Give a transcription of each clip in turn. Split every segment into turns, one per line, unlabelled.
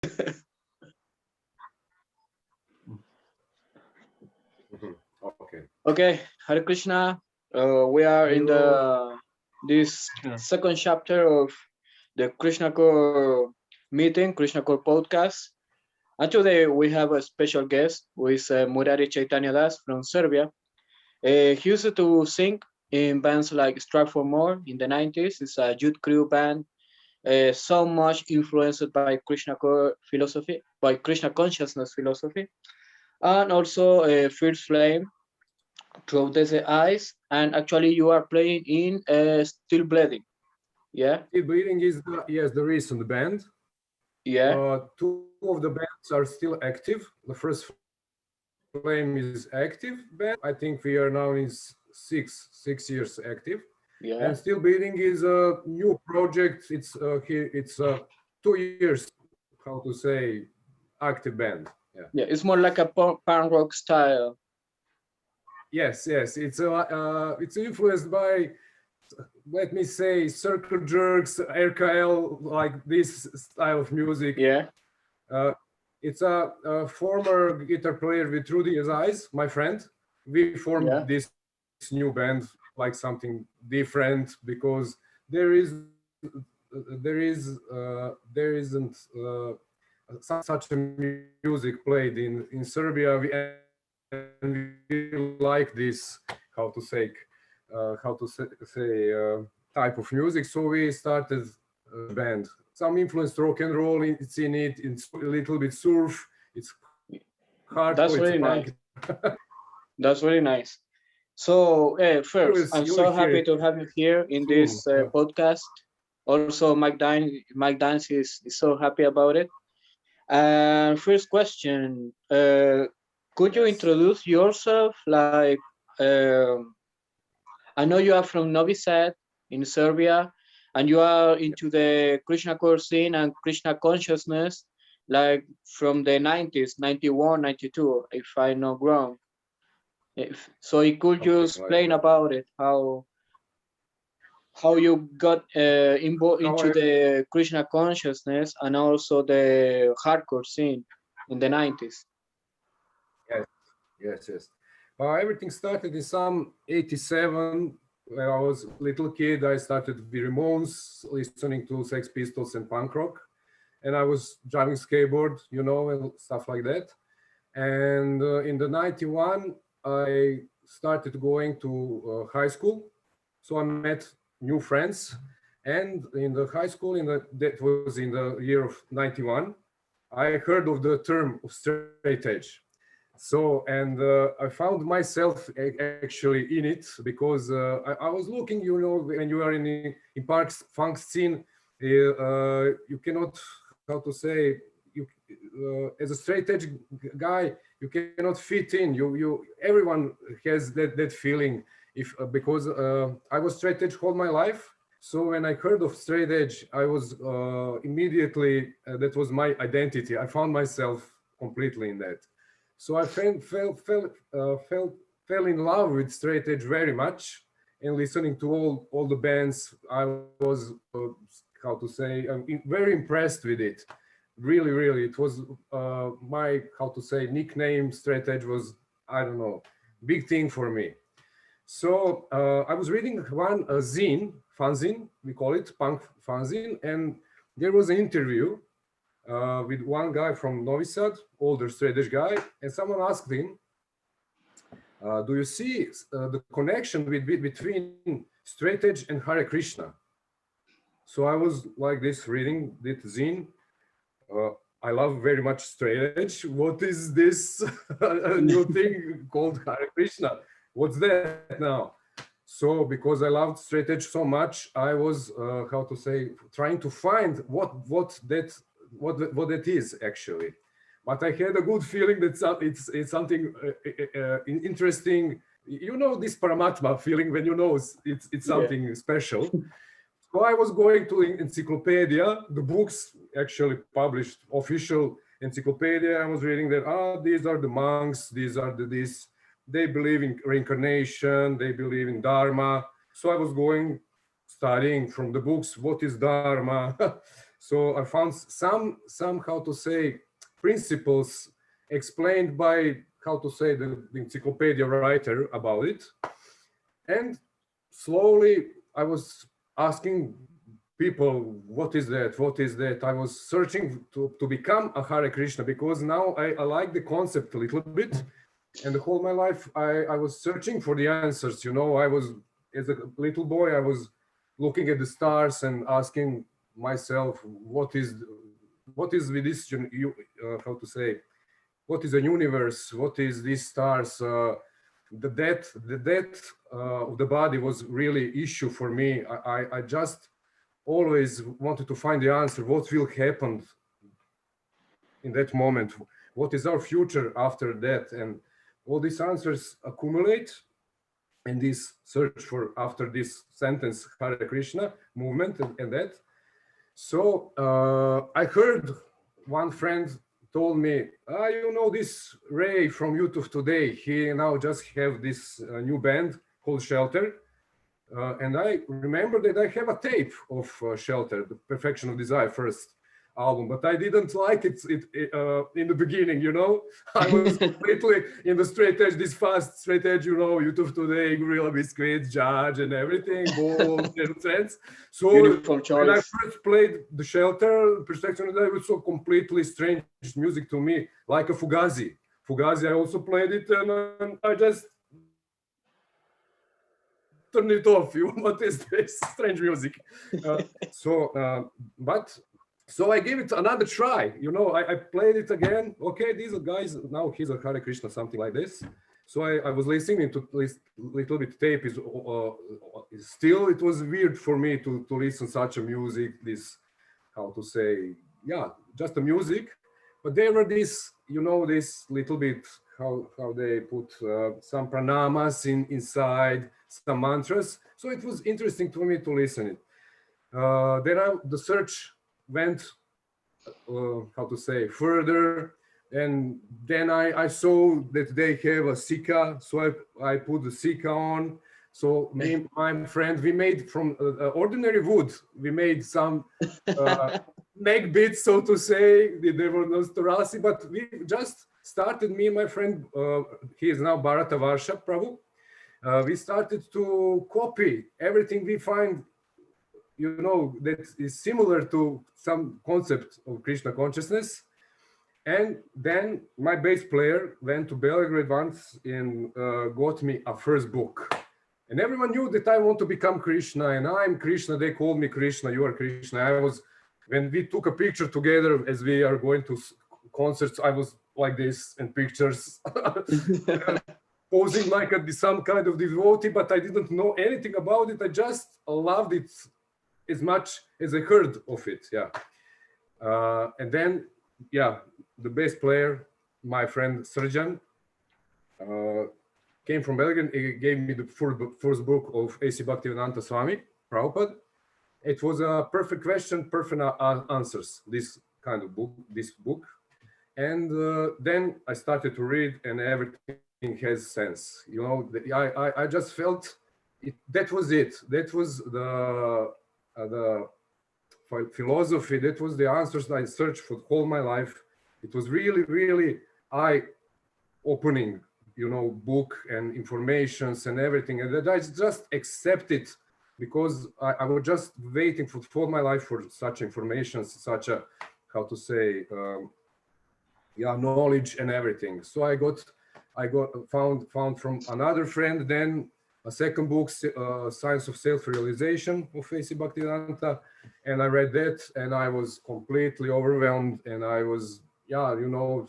Okay.
Okay, Hare Krishna. We are in
Hello.
this
Yeah.
second chapter of the Krishnacore meeting, Krishnacore podcast. And today we have a special guest who is Murari Caitanya Das from Serbia. He used to sing in bands like Strive for More in the 90s. It's a youth crew band, so much influenced by Krishnacore philosophy, by Krishna consciousness philosophy, and also Fierce Flame through the eyes, and actually you are playing in Still Bleeding. Yeah,
Still Bleeding is the recent band.
yeah,
Two of the bands are still active. The first Flame is active band. I think we are now in six years active. And Still
yeah,
Bleeding is a new project. It's 2 years, how to say, active band. Yeah.
yeah. It's more like a punk rock style.
Yes. It's influenced by, let me say, circle jerks, RKL, like this style of music.
Yeah,
Uh, it's a former guitar player with Rudy as eyes, my friend. We formed
yeah.
this new band like something different because there isn't such a music played in Serbia, and we like this, how to say, type of music. So we started this band. Some influenced rock and roll. It's in it. It's a little bit surf. It's hardcore. It's
That's
a
really
punk.
nice. That's really nice. So, first, I'm
You will
so
hear
happy
it
to have you here in
soon.
this podcast. Also, Mike Dines is so happy about it. And first question, could you
Yes.
introduce yourself? Like, I know you are from Novi Sad in Serbia, and you are into the Krishna core scene and Krishna consciousness, like from the 90s, 91, 92, if I'm not wrong. If, so you could
Something
just
like
explain
that.
about it, how you got
How
into
I
the Krishna consciousness and also the hardcore scene in the 90s.
Yes, yes. Everything started in some 87. When I was a little kid, I started with Ramones, listening to Sex Pistols and punk rock. And I was driving skateboard, and stuff like that. And in the 91, I started going to high school. So I met new friends. And in the high school, that was in the year of 91, I heard of the term of straight edge. So, and I found myself actually in it because I was looking, when you are in parks funk scene, you cannot, how to say, you as a straight edge guy, you cannot fit in. Everyone has that feeling. If because I was straight edge all my life, so when I heard of straight edge, I was immediately that was my identity. I found myself completely in that. So I fell in love with straight edge very much, and listening to all the bands, I was how to say very impressed with it. Really, it was my how to say nickname. Straight edge was, I don't know, big thing for me. So I was reading one fanzine, we call it punk fanzine, and there was an interview with one guy from Novi Sad, older straight edge guy, and someone asked him, "Do you see the connection between straight edge and Hare Krishna?" So I was like this reading this zine. Uh, I love very much straight edge. What is this new thing called Hare Krishna? What's that now? So because I loved straight edge so much, I was how to say trying to find what that is actually. But I had a good feeling that it's something interesting. This Paramatma feeling when it's
Yeah,
something special. So I was going to encyclopedia, the books actually published, official encyclopedia. I was reading that, these are the monks, these are this. They believe in reincarnation, they believe in Dharma. So I was going, studying from the books, what is Dharma? So I found some how to say principles explained by how to say the encyclopedia writer about it, and slowly I was asking people, what is that? What is that? I was searching to become a Hare Krishna, because now I like the concept a little bit. And the whole my life, I was searching for the answers. You know, I was, as a little boy, I was looking at the stars and asking myself, what is with this, how to say, what is a universe? What is these stars? The death of the body was really issue for me. I just always wanted to find the answer. What will happen in that moment? What is our future after death? And all these answers accumulate in this search for, after this sentence, Hare Krishna movement and that. So I heard one friend told me, you know, this Ray from YouTube today, he now just have this new band called Shelter. And I remember that I have a tape of Shelter, The Perfection of Desire, first album, but I didn't like it in the beginning, you know. I was completely in the straight edge, this fast straight edge, you know, YouTube today, Gorilla Biscuits, Judge and everything, Bold and Trends. So
Beautiful choice.
when I first played The Shelter, Perfection of Desire, it was so completely strange music to me, like a Fugazi. Fugazi, I also played it, and I just turn it off. What is this strange music? So I gave it another try. You know, I played it again. Okay, these are guys, now he's a Hare Krishna, something like this. So I was listening to this little bit tape. Still, it was weird for me to listen such a music, this, how to say, yeah, just the music. But there were this, you know, this little bit, how they put some pranamas inside, some mantras. So it was interesting to me to listen it. The search went, how to say, further. And then I saw that they have a Sika, so I put the Sika on. So me and my friend, we made from ordinary wood, we made some neck beats, so to say. There were no Starasi, but we just started, me and my friend, he is now Bharata Varsha Prabhu. We started to copy everything we find, you know, that is similar to some concept of Krishna consciousness. And then my bass player went to Belgrade once and got me a first book. And everyone knew that I want to become Krishna, and I'm Krishna. They called me Krishna, you are Krishna. When we took a picture together as we are going to concerts, I was like this in pictures, posing like some kind of devotee, but I didn't know anything about it. I just loved it as much as I heard of it, yeah. And then, yeah, the bass player, my friend Srjan, came from Belgium. He gave me the first book of A.C. Bhaktivedanta Swami Prabhupada. It was a perfect question, perfect answers, this kind of book, this book. And then I started to read, and everything has sense. You know, I just felt that was it. That was the philosophy. That was the answers I searched for all my life. It was really, really eye-opening, you know, book and informations and everything. And that I just accepted, because I was just waiting for my life for such information, such a, how to say, knowledge and everything. So I found from another friend then a second book, Science of Self-Realization of A.C. Bhaktivedanta, and I read that, and I was completely overwhelmed, and I was, you know,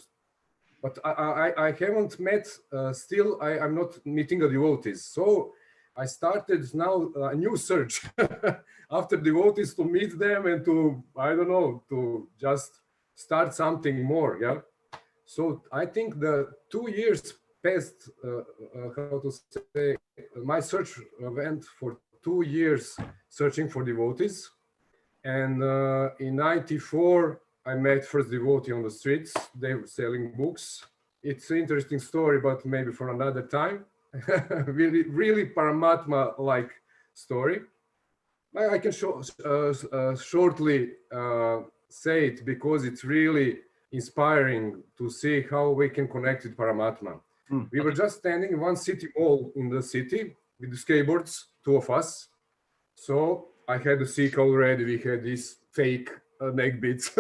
but I haven't met, still I'm not meeting the devotees. So I started now a new search after devotees, to meet them and to, I don't know, to just start something more, yeah. So I think the 2 years passed, how to say, my search went for 2 years searching for devotees. And in 94, I met first devotee on the streets. They were selling books. It's an interesting story, but maybe for another time. Really, really Paramatma-like story. I can shortly say it because it's really inspiring to see how we can connect with Paramatma. We were just standing in one city mall in the city with the skateboards, two of us. So I had the sick already. We had these fake neck beads,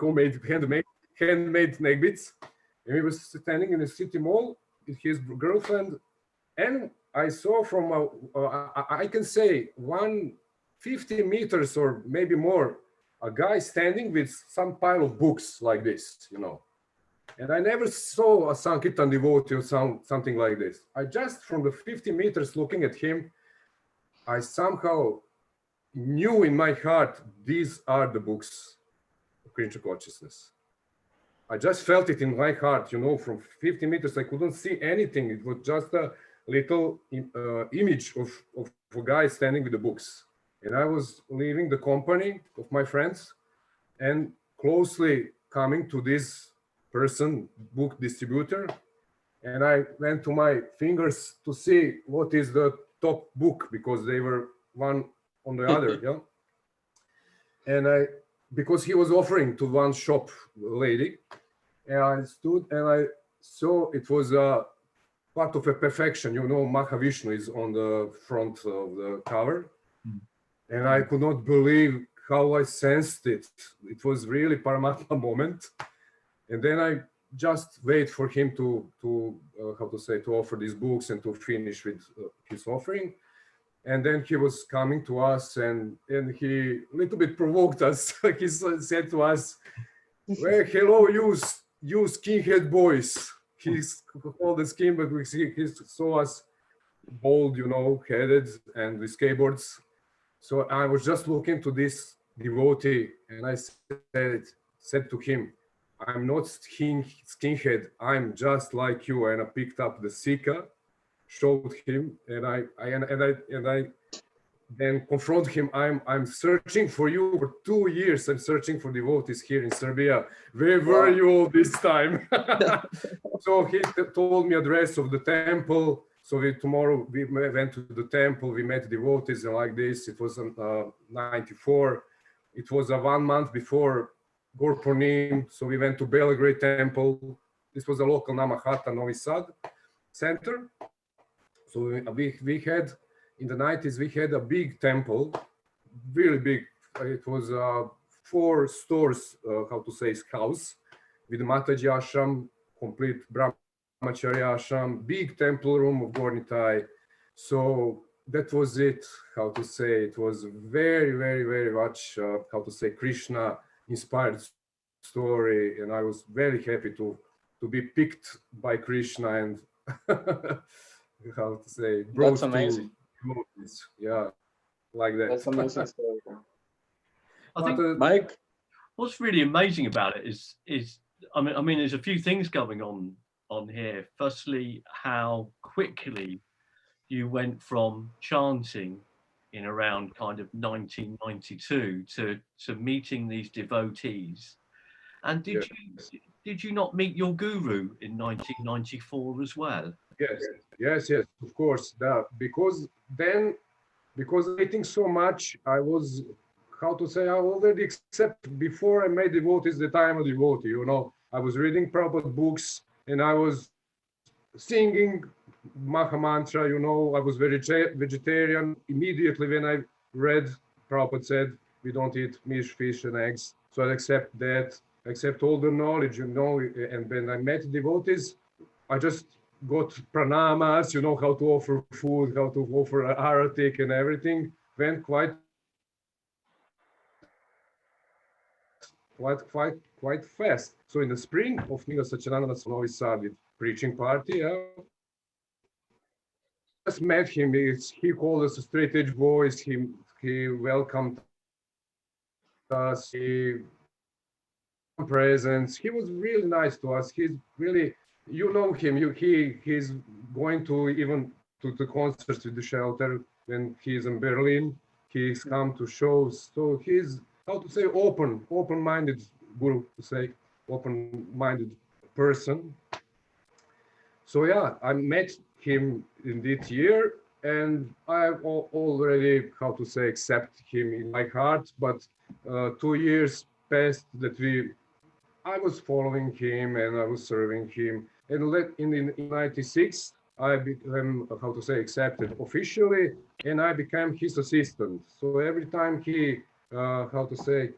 homemade, handmade neck beads. And we were standing in the city mall with his girlfriend. And I saw from, I can say 150 meters or maybe more, a guy standing with some pile of books like this, you know. And I never saw a Sankirtan devotee or something like this. I just, from the 50 meters looking at him, I somehow knew in my heart, these are the books of Krishna consciousness. I just felt it in my heart, you know, from 50 meters, I couldn't see anything. It was just a little image of a guy standing with the books. And I was leaving the company of my friends and closely coming to this person, book distributor. And I went to my fingers to see what is the top book because they were one on the other, yeah. And because he was offering to one shop lady, and I stood and I saw it was a part of a perfection. You know, Mahavishnu is on the front of the cover, and I could not believe how I sensed it. It was really Paramatma moment, and then I just wait for him to how to say, to offer these books and to finish with his offering. And then he was coming to us and he a little bit provoked us. He said to us, well, hello, you skinhead boys. He's called the skin, but he saw us bald, you know, headed and with skateboards. So I was just looking to this devotee and I said to him, I'm not skinhead, I'm just like you. And I picked up the Sika, showed him, and I then confront him. I'm searching for you for 2 years. I'm searching for devotees here in Serbia. Where were you all this time? So he told me address of the temple. So tomorrow we went to the temple. We met devotees and like this. It was 94. It was 1 month before Gaur Purnim. So we went to Belgrade temple. This was a local Namahata Novi Sad center. So we had, in the 90s, we had a big temple, really big. It was 4 stores, how to say, house, with Mataji Ashram, complete Brahmacharya Ashram, big temple room of Gornitai. So that was it, how to say, it was very, very, very much, how to say, Krishna inspired story. And I was very happy to be picked by Krishna and how to say,
That's amazing.
Yeah, like that.
That's amazing story.
I think
Mike?
What's really amazing about it is I mean there's a few things going on here. Firstly, how quickly you went from chanting in around kind of 1992 to meeting these devotees. And did you not meet your guru in 1994 as well?
Yes, of course. Because I think so much, I was, how to say, I already accept before I made devotees that I am a devotee, you know. I was reading Prabhupada books and I was singing Maha Mantra, you know. I was vegetarian immediately when I read Prabhupada said, we don't eat meat, fish and eggs. So I accept that, accept all the knowledge, you know. And when I met devotees, I just got pranamas, you know, how to offer food, how to offer aratik and everything. Went quite fast. So in the spring of Niga Sachanandana's Novi Sad with preaching party, just met him. He called us straight edge boys. He welcomed us. He presents. He was really nice to us. He's really, you know him. He's going to even to the concerts with the shelter when he's in Berlin. He's come to shows. So he's, how to say, open-minded guru, to say, open-minded person. So yeah, I met him in this year, and I already, how to say, accept him in my heart. But 2 years passed that I was following him and I was serving him. And in 96, I became, how to say, accepted officially, and I became his assistant. So every time he, how to say,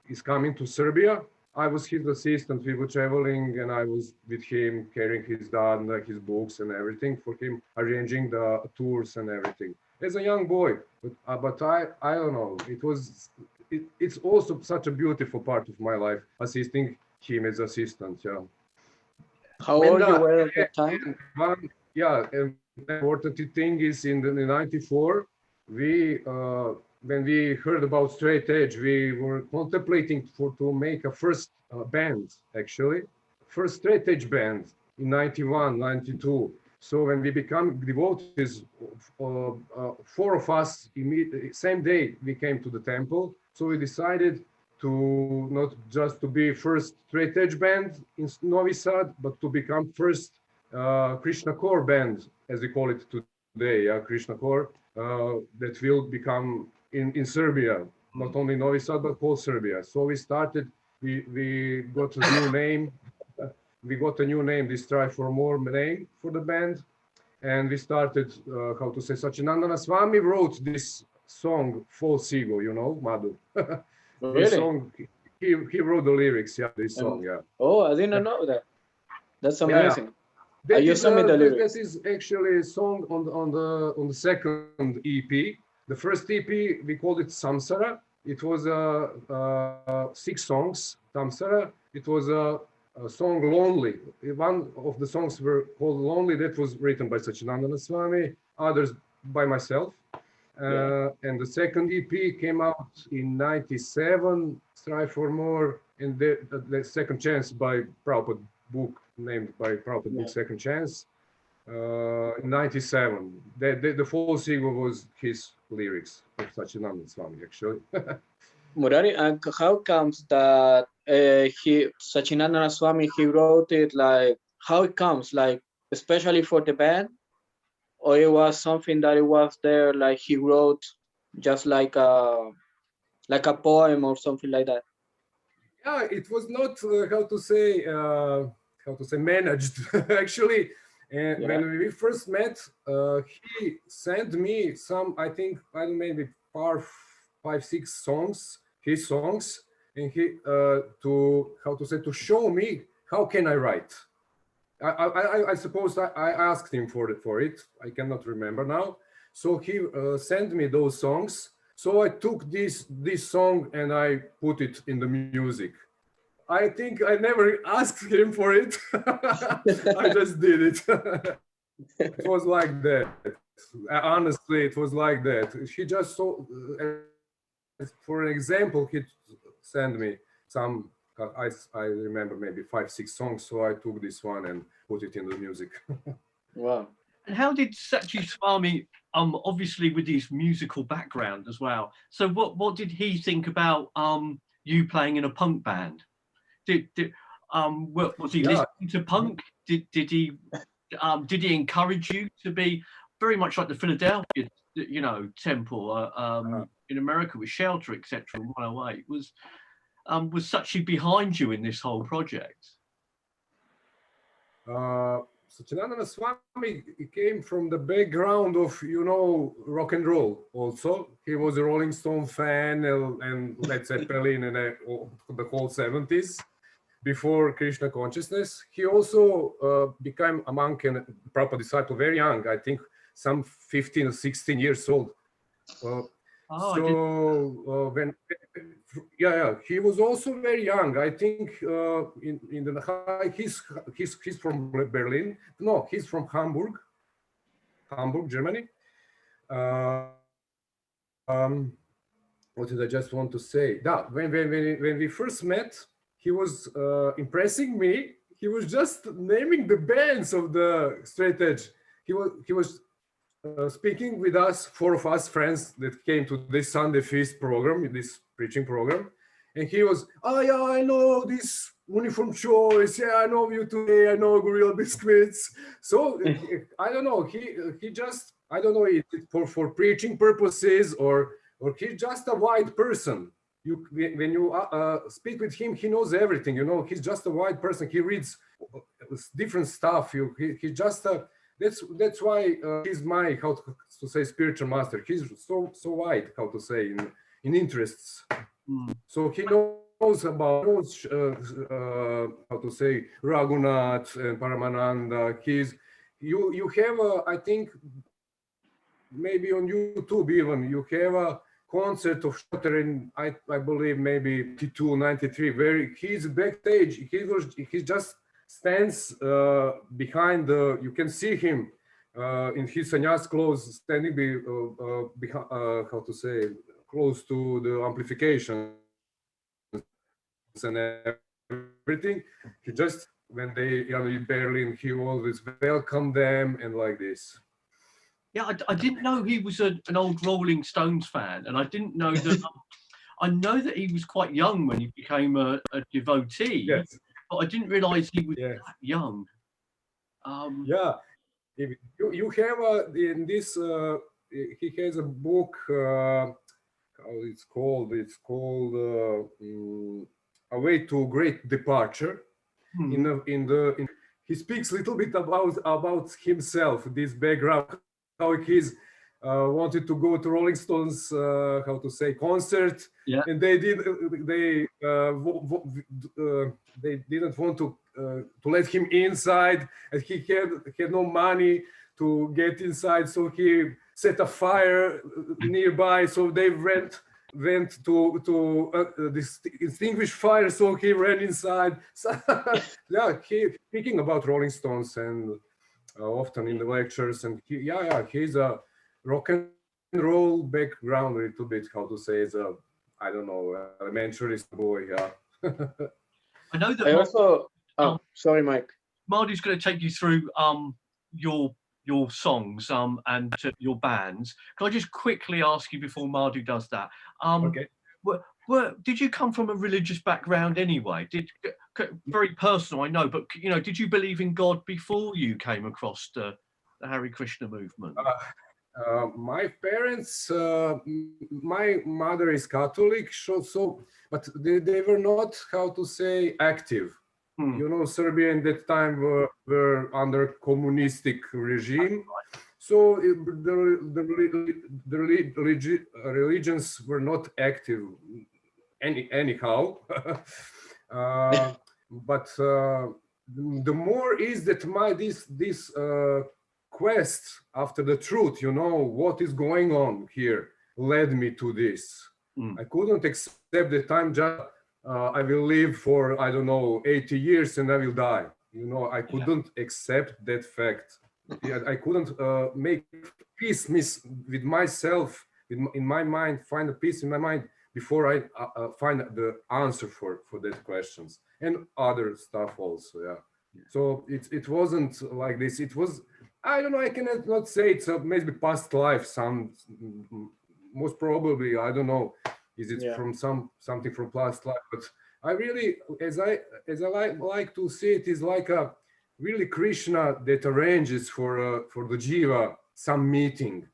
is coming to Serbia, I was his assistant. We were traveling, and I was with him, carrying his dad, and his books and everything for him, arranging the tours and everything. As a young boy, but I don't know. It's also such a beautiful part of my life, assisting him as assistant. Yeah.
How
And
old you were at the time?
and important thing is in the 94, we when we heard about straight edge, we were contemplating to make a first band, actually, first straight edge band in 91, 92. So when we become devotees, four of us, same day, we came to the temple. So we decided to not just to be first straight edge band in Novi Sad, but to become first Krishnacore band, as we call it today, Krishnacore, that will become in Serbia, not only Novi Sad, but whole Serbia. So we started, we got a new name. We got a new name, this Try for More name for the band. And we started, how to say, Sachinandana Swami wrote this song, False Ego, you know, Madhu. This
Really?
song, he wrote the lyrics, yeah, this song, yeah.
Oh, I didn't know that. That's
Yeah, yeah.
amazing.
That
You
is
sent me the
that
lyrics.
is actually a song on the second EP. The first EP we called it Samsara. It was 6 songs. Samsara. It was a song Lonely. One of the songs were called Lonely. That was written by Sachinandana Swami. Others by myself. And the second EP came out in 97, Strive for More, and the Second Chance by Prabhupada book, named by Prabhupada book Second Chance, in 97. The false ego was his lyrics of Sachinanda Swami, actually.
Murari, and how comes that Sachinandana Swami, he wrote it like, how it comes, like, especially for the band, or it was something that it was there, like he wrote just like a poem or something like that?
Yeah, it was not how to say managed actually. And
Yeah.
when we first met, he sent me some, I think, I don't know, maybe five, 6 songs, his songs, and he to how to say to show me how can I write. I suppose I asked him for it. I cannot remember now. So he sent me those songs. So I took this song and I put it in the music. I think I never asked him for it. I just did it. It was like that. Honestly, it was like that. He just saw, for an example, he sent me some. I remember maybe 5, 6 songs. So I took this one and put it in the music.
Wow.
And how did Sachi Swami, obviously with his musical background as well, so what did he think about you playing in a punk band? Was he listening to punk? Did he encourage you to be very much like the Philadelphia, temple in America with Shelter, etc. and 108? Was Sachi behind you in this whole project?
Sachinandana Swami came from the background of, rock and roll also. He was a Rolling Stone fan and Led Zeppelin and the whole 70s before Krishna consciousness. He also became a monk and proper disciple very young, I think some 15 or 16 years old. He was also very young. I think in the high, he's from Berlin. No, he's from Hamburg, Germany. What did I just want to say? When we first met, he was impressing me. He was just naming the bands of the straight edge. He was speaking with us, 4 of us friends that came to this Sunday Feast program, this preaching program. And he was, oh yeah, I know this Uniform Choice. Yeah, I know you today. I know Gorilla Biscuits. So I don't know. He just I don't know if it's for preaching purposes or he's just a white person. When you speak with him, he knows everything. You know, he's just a white person. He reads different stuff. He just that's why he's my how to say spiritual master. He's so wide, how to say, in interests. So he knows about how to say Raghunath and Paramananda. You have I think maybe on YouTube even you have a concert of Shutter in I believe maybe 92, 93, where he's backstage. He just stands behind the. You can see him in his sannyas clothes standing behind how to say close to the amplifications and everything. He just when they in Berlin, he always welcome them and like this.
Yeah, I didn't know he was an old Rolling Stones fan, and I didn't know that. I know that he was quite young when he became a devotee,
Yes.
but I didn't realise he was
Yes.
that young.
Yeah, you have in this. He has a book. How it's called? It's called "A Way to Great Departure." He speaks a little bit about himself, this background, how he's wanted to go to Rolling Stones, how to say, concert,
Yeah.
and they didn't want to let him inside, and he had no money to get inside, so he set a fire nearby, so they went to extinguish fire, so he ran inside. So, yeah, he speaking about Rolling Stones and often in the lectures, and he's a rock and roll background a little bit. How to say? It's a I don't know elementary boy. Yeah.
I know that.
I also. Oh, sorry, Mike.
Madhu's going to take you through your songs and your bands. Can I just quickly ask you before Madhu does that?
Okay.
Did you come from a religious background anyway? Very personal, I know, but did you believe in God before you came across the Hare Krishna movement?
My parents, my mother is Catholic, so but they were not, how to say, active. You know, Serbia in that time were under communistic regime, so the religions were not active anyhow. But the more is that this quest after the truth, what is going on here, led me to this. I couldn't accept that I'm just I will live for I don't know 80 years and I will die. I couldn't accept that fact. I couldn't make peace with myself, in my mind, find a peace in my mind before I find the answer for that questions and other stuff also. Yeah. So it wasn't like this. It was, I don't know, I cannot not say it's maybe past life. Most probably, I don't know, is it from something from past life? But I really, as I like to see it, is like a really Krishna that arranges for the jiva some meeting.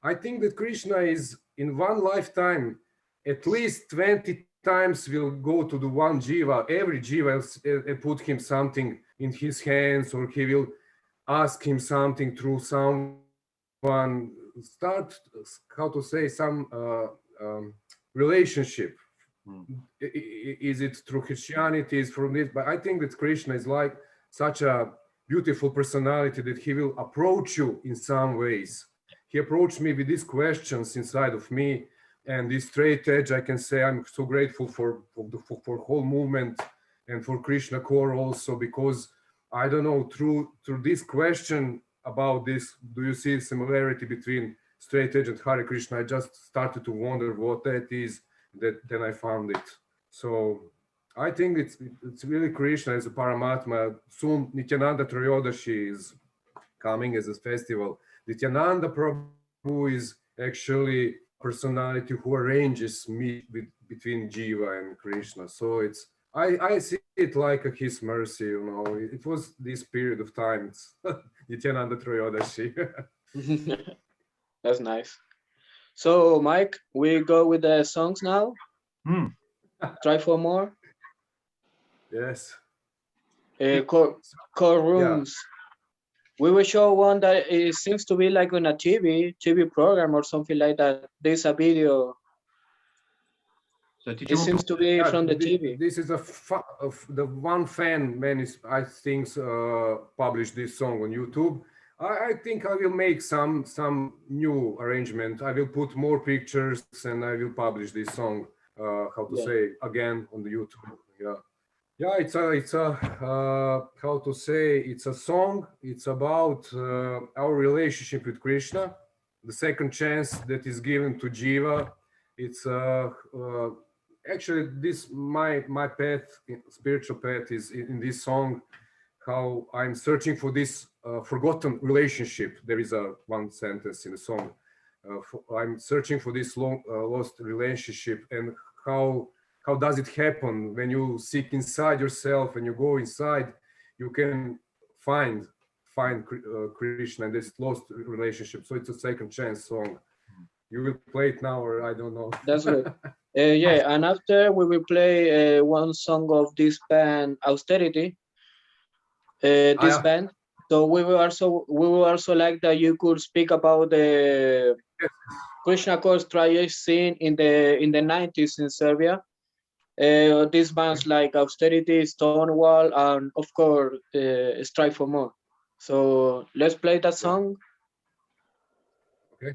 I think that Krishna is in one lifetime at least 20 times will go to the one jiva. Every jiva put him something in his hands, or he will ask him something through someone. Start, how to say, some relationship. Is it through Christianity? Is from this? But I think that Krishna is like such a beautiful personality that he will approach you in some ways. He approached me with these questions inside of me, and this straight edge. I can say I'm so grateful for whole movement and for Krishnacore also, because I don't know, through this question about this, do you see similarity between straight edge and Hare Krishna? I just started to wonder what that is. Then I found it. So I think it's really Krishna as a Paramatma. Soon Nityananda Trayodashi is coming as a festival. Nityananda Prabhu is actually personality who arranges between Jiva and Krishna. So I see it like his mercy, It was this period of time. It's Nityananda Trayodashi.
That's nice. So, Mike, we go with the songs now.
Hmm.
Try for more.
Yes.
Core
Yeah.
rooms. We will show one that it seems to be like on a TV program or something like that. There's a video.
So did
It
you want
seems to be
Yeah,
from the TV.
this is of the one fan man is I think published this song on YouTube. I think I will make some new arrangement. I will put more pictures and I will publish this song. How to
Yeah.
say again on the YouTube? Yeah, yeah. It's a how to say? It's a song. It's about our relationship with Krishna, the second chance that is given to Jiva. It's actually this my path, spiritual path, is in this song. How I'm searching for this forgotten relationship. There is a one sentence in the song. I'm searching for this lost relationship, and how how does it happen when you seek inside yourself and you go inside, you can find Krishna and this lost relationship. So it's a second chance song. You will play it now, or I don't know.
That's good. Yeah, and after we will play one song of this band, Austerity. This
Yeah.
band. So we will also like that you could speak about the Krishnacore tragic scene in the 90s in Serbia. These bands like Austerity, Stonewall, and of course Strive for More. So let's play that song.
Okay.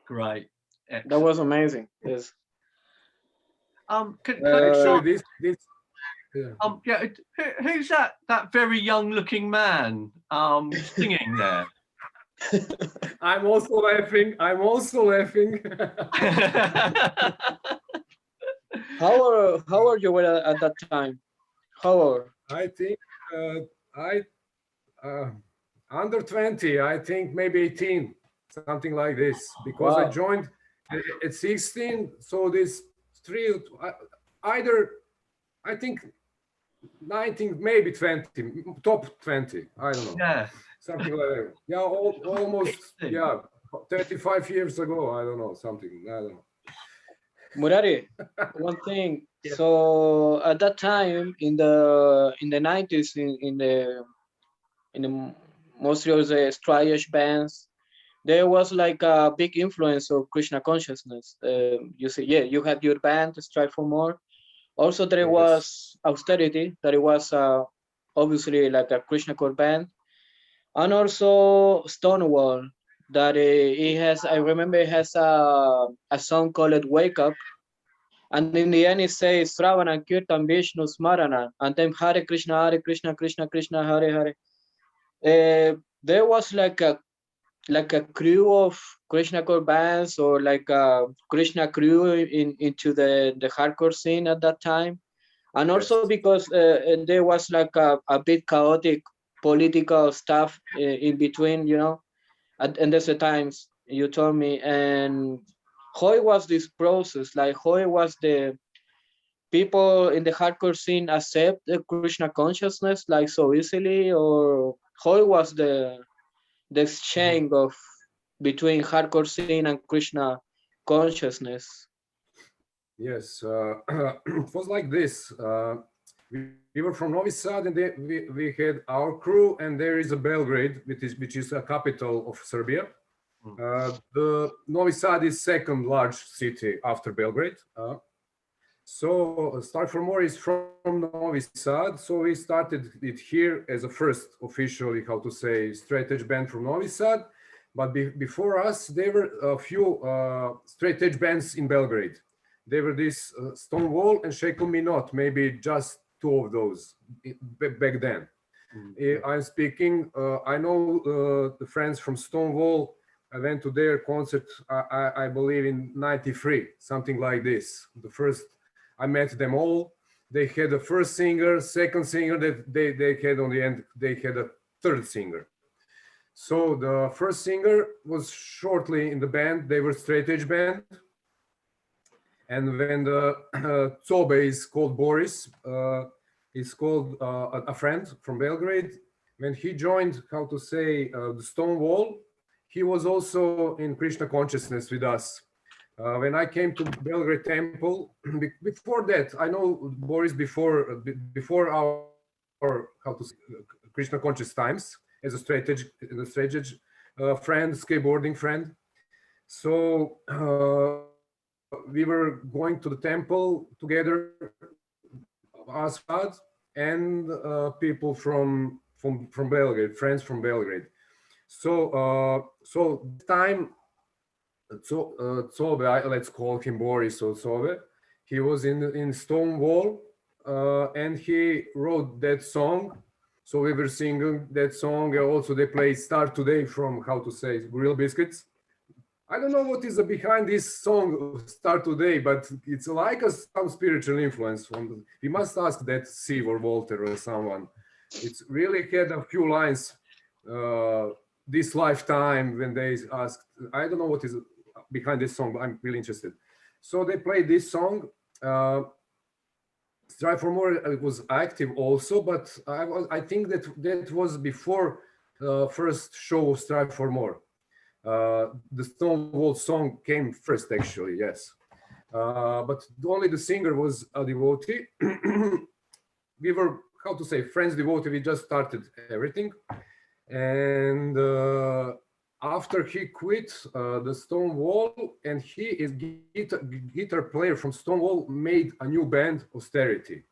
Great.
That
Excellent.
was amazing. Yes.
Can I
Actually,
start?
yeah.
Yeah. Who's that very young-looking man singing there?
I'm also laughing. I'm also laughing.
How old you were at that time? How old?
I think I uh, under 20. I think maybe 18, something like this. Because I
Wow.
joined at 16. So this three, either I think 19, maybe 20, top 20. I don't know,
Yeah.
something like that. Yeah, almost. Yeah, 35 years ago. I don't know, something. I don't know.
Murari, one thing.
Yeah.
So at that time in the 90s in the mostly of the Straight bands, there was like a big influence of Krishna consciousness. You see, yeah, you had your band Strive for More. Also, there
Yes.
was Austerity, that it was obviously like a Krishnacore band, and also Stonewall. That it has, I remember, it has a song called "Wake Up," and in the end it says Sravana Kirtan Vishnu Smarana, and then Hare Krishna, Krishna Krishna, Hare Hare. There was like a crew of Krishna core bands or like a Krishna crew into the hardcore scene at that time, and also
Yes.
because there was like a bit chaotic political stuff in between, you know, and there's the times you told me. And how was this process? Like how was the people in the hardcore scene accept the Krishna consciousness like so easily, or how was the
Mhm.
exchange of between hardcore scene and Krishna consciousness?
Yes, it was like this. We were from Novi Sad, and we had our crew, and there is a Belgrade, which is a capital of Serbia. The Novi Sad is second large city after Belgrade. So Start for More is from Novi Sad. So we started it here as a first officially, how to say, straight edge band from Novi Sad. But before us, there were a few straight edge bands in Belgrade. They were this Stonewall and Shackle Me Not, maybe just two of those back then. I'm speaking, I know the friends from Stonewall. I went to their concert, I believe in 93, something like this. The first, I met them all. They had a first singer, second singer that they had on the end, they had a third singer. So the first singer was shortly in the band, they were straight edge band. And when the Zobe is called Boris, is called a friend from Belgrade. When he joined, how to say, the Stonewall, he was also in Krishna consciousness with us. When I came to Belgrade Temple, before that, I know Boris before our how to say, Krishna conscious times as a straight edge friend, skateboarding friend. So we were going to the temple together, us God and people from Belgrade, friends from Belgrade. So this time, Zove, let's call him Boris or Zove. He was in Stonewall, and he wrote that song. So we were singing that song. Also, they played "Start Today" from, how to say, Grill Biscuits. I don't know what is behind this song "Start Today," but it's like some spiritual influence. We must ask that Steve or Walter or someone. It's really had a few lines this lifetime when they asked. I don't know what is behind this song, but I'm really interested. So they played this song. Strive for More was active also, but I think that was before first show of Strive for More. The Stonewall song came first, actually, yes. But only the singer was a devotee. We were, how to say, friends devotee. We just started everything. And after he quit the Stonewall, and he is guitar player from Stonewall, made a new band, Austerity.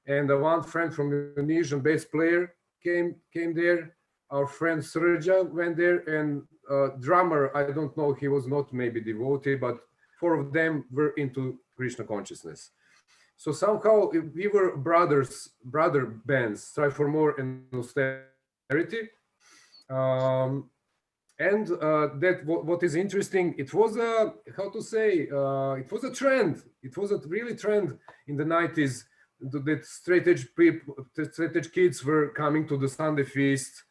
And one friend from Indonesian bass player, came there. Our friend Srđa went there, and drummer, I don't know, he was not maybe devotee, but four of them were into Krishna consciousness. So somehow we were brother bands, Strive for More and Austerity. And that what is interesting, it was a, how to say, it was a trend. It was a really trend in the 90s that straight edge kids were coming to the Sunday feast,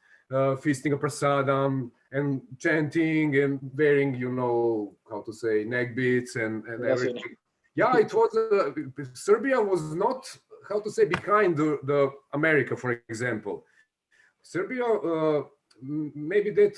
feasting a prasadam and chanting and wearing, you know, how to say, neck beads and everything. Yeah, it was, Serbia was not, how to say, behind the America, for example. Serbia, maybe that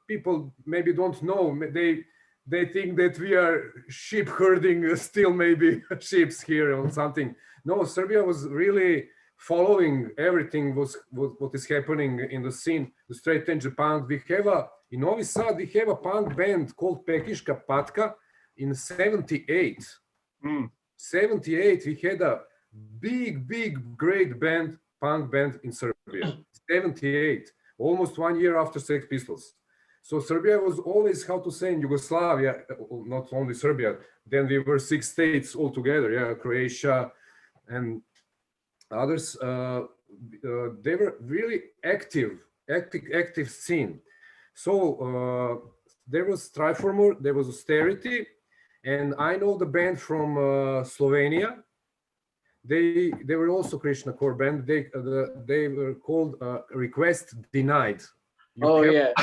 people maybe don't know, they think that we are sheep herding still maybe sheep here or something. No, Serbia was really following everything what is happening in the scene, the straight edge punk. We have in Novi Sad, we have a punk band called Pekiška Patka in 78. 78, we had a big, great band, punk band in Serbia. 78, almost 1 year after Sex Pistols. So Serbia was always, how to say, in Yugoslavia, not only Serbia, then we were 6 states altogether, yeah, Croatia and others. They were really active scene. So there was Strive for More, there was Austerity, and I know the band from Slovenia. They were also Krishnacore band. They were called Request Denied.
You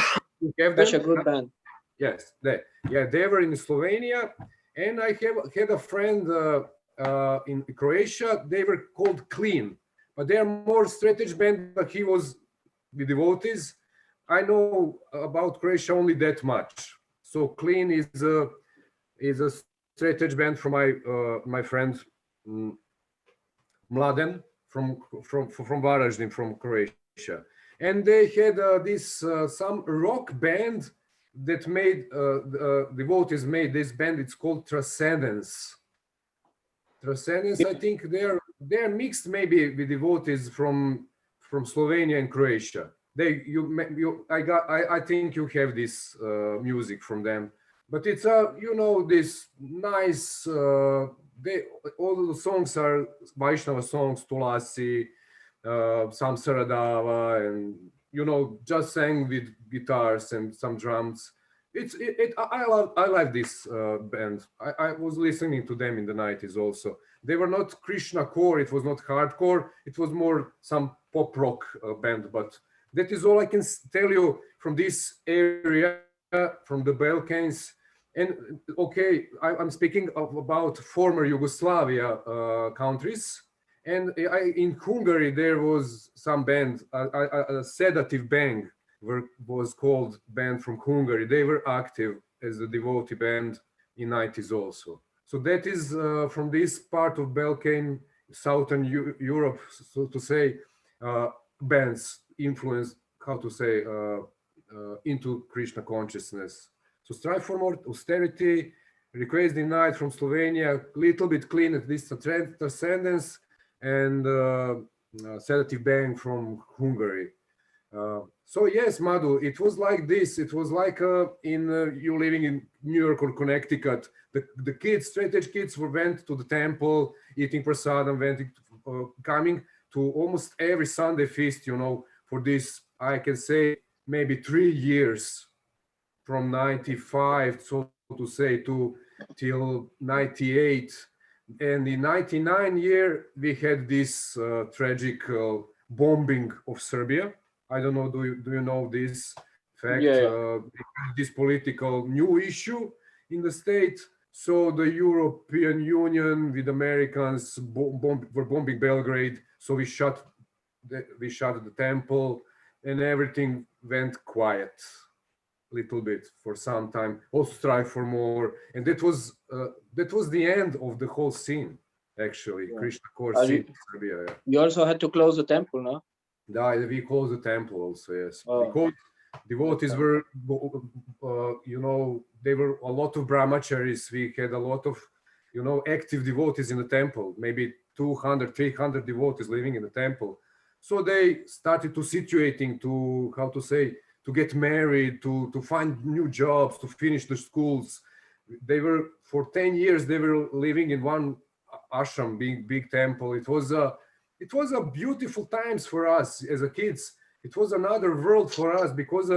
have
Such
a good band.
Yes, they were in Slovenia, and I had a friend in Croatia. They were called Clean, but they are more straight edge band. But he was with devotees. I know about Croatia only that much. So Clean is a straight edge band from my friend Mladen from Varaždin, from Croatia, and they had this some rock band that made devotees made this band. It's called Transcendence. Transcendence. I think they're mixed maybe with devotees from Slovenia and Croatia. I think you have this music from them, but it's you know, this nice. All the songs are Vaishnava songs, Tulasi, Samsaradava, and you know, just sang with guitars and some drums. I like this band. I was listening to them in the 90s also. They were not Krishnacore, it was not hardcore, it was more some pop rock band, but that is all I can tell you from this area, from the Balkans. And okay, I'm speaking about former Yugoslavia countries. And in Hungary, there was some band, a Sedative Bang was called band from Hungary. They were active as a devotee band in 90s also. So that is from this part of Balkan, Southern Europe, so to say, bands influenced, how to say, into Krishna consciousness. So Strive for More, Austerity, Request Denied from Slovenia, little bit Clean, at least Transcendence, and Sedative Bang from Hungary. So yes, Madhu, it was like this. It was like you living in New York or Connecticut. The kids, straight edge kids, went to the temple, eating prasadam, coming to almost every Sunday feast, you know, for this, I can say, maybe 3 years. From 95, so to say, till 98. And in 99 year, we had this tragic bombing of Serbia. I don't know, do you know this fact?
Yeah.
This political new issue in the state. So the European Union with Americans were bombing Belgrade. So we shut the temple and everything went quiet. Little bit for some time, also Strive for More, and that was the end of the whole scene, actually. Yeah. Krishnacore scene in Serbia. Yeah.
You also had to close the temple, no?
Yeah, we closed the temple also, yes, because devotees were, you know, there were a lot of brahmacharis. We had a lot of, you know, active devotees in the temple, maybe 200, 300 devotees living in the temple. So they started to situating, to, how to say, to get married, to find new jobs, to finish the schools. They were, for 10 years, they were living in one ashram, big temple. It was a beautiful times for us as a kids. It was another world for us, because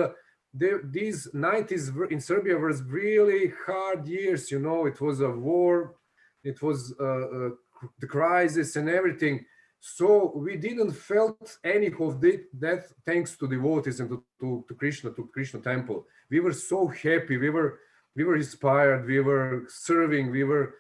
these 90s in Serbia was really hard years. You know, it was a war, it was the crisis and everything. So we didn't felt any of that, thanks to devotees and to Krishna temple. We were so happy. We were inspired. We were serving. We were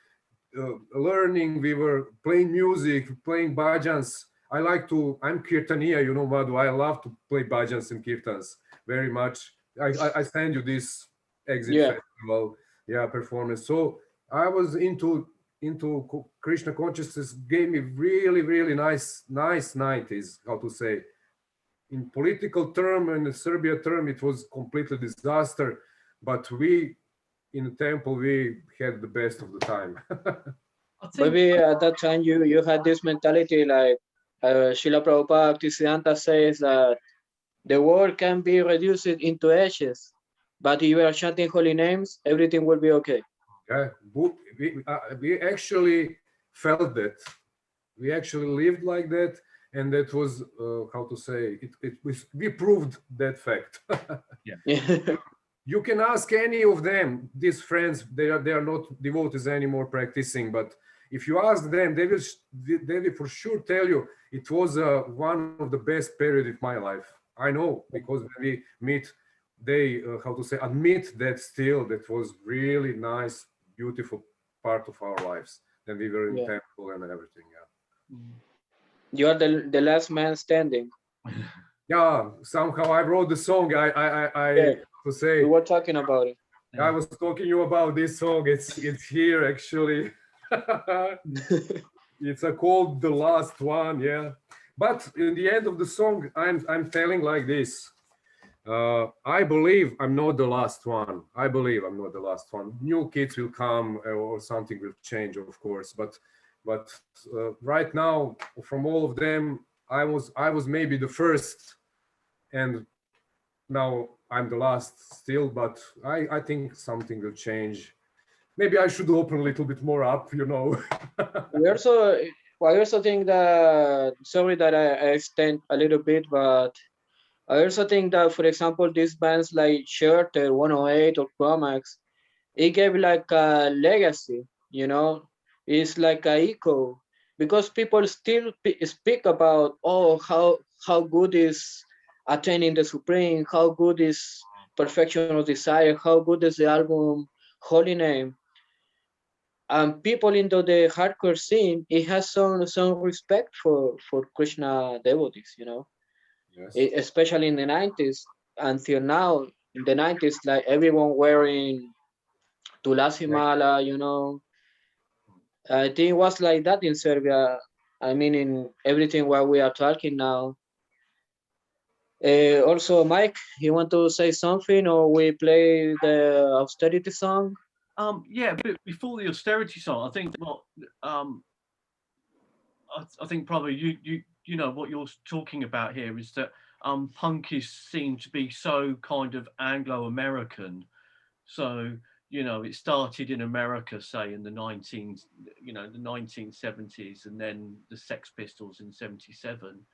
learning. We were playing music, playing bhajans. I'm Kirtaniya, you know, Madhu. I love to play bhajans and kirtans very much. I send you this exit
Yeah.
festival, yeah, performance. So I was into Krishna consciousness. Gave me really nice 90s. How to say, in political term and the Serbia term, it was completely disaster. But we in the temple, we had the best of the time.
I think
Maybe at that time you had this mentality like Srila Prabhupada Bhaktisiddhanta says that the world can be reduced into ashes, but if you are chanting holy names, everything will be okay.
Yeah, we actually felt that. We actually lived like that, and that was how to say it was. We proved that fact.
Yeah.
You can ask any of them, these friends. They are not devotees anymore practicing, but if you ask them, they will for sure tell you it was one of the best period of my life. I know, because when we meet, they how to say, admit that still that was really nice, beautiful part of our lives. Then we were in
Yeah.
temple and everything. Yeah.
You are the last man standing.
Yeah, somehow I wrote the song.
Yeah.
To say,
We were talking about it.
I was talking you about this song. It's here actually. It's called The Last One, yeah. But in the end of the song, I'm telling like this. I believe I'm not the last one. I believe I'm not the last one. New kids will come, or something will change, of course. But right now, from all of them, I was maybe the first, and now I'm the last still. But I think something will change. Maybe I should open a little bit more up, you know.
We also, I also think that, sorry that I extend a little bit, but I also think that, for example, these bands like Shelter, 108, or Chromax, it gave like a legacy, you know? It's like a echo, because people still speak about, oh, how good is attaining the Supreme, how good is Perfection of Desire, how good is the album Holy Name. And people into the hardcore scene, it has some respect for Krishna devotees, you know,
Yes.
especially in the 90s. Until now, in the 90s, like everyone wearing Tulasi Mala, you know. I think it was like that in Serbia. I mean, in everything what we are talking now. Also, Mike, you want to say something, or we play the austerity song?
yeah, but before the austerity song, I think I think probably you know what you're talking about here is that punk is seen to be so kind of Anglo-American. So you know it started in America, say in the 1970s, and then the Sex Pistols in '77.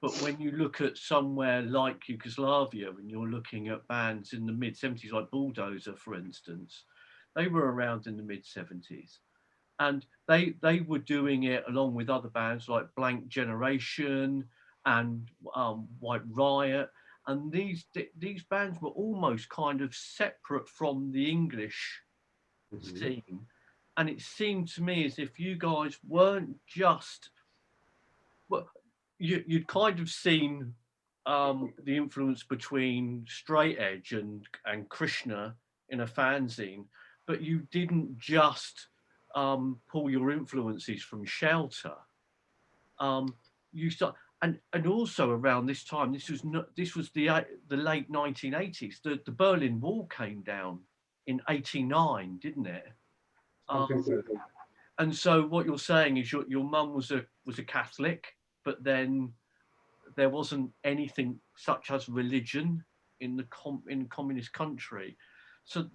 But when you look at somewhere like Yugoslavia, and you're looking at bands in the mid '70s, like Bulldozer, for instance, they were around in the mid '70s, and they were doing it along with other bands like Blank Generation and White Riot, and these bands were almost kind of separate from the English scene, and it seemed to me as if you guys weren't just well, you'd kind of seen the influence between Straight Edge and Krishna in a fanzine, but you didn't just pull your influences from Shelter. You start and also around this time, this was the late 1980s. The Berlin Wall came down in '89, didn't it? And so what you're saying is your mum was a Catholic, but then there wasn't anything such as religion in the communist country. So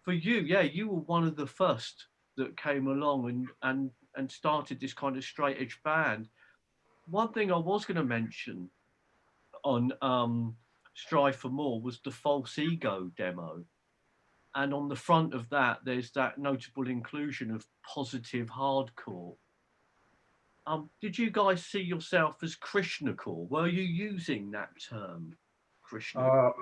for you, yeah, you were one of the first that came along and started this kind of straight edge band. One thing I was going to mention on Strive for More was the False Ego demo. And on the front of that, there's that notable inclusion of positive hardcore. Did you guys see yourself as Krishnacore? Were you using that term, Krishna?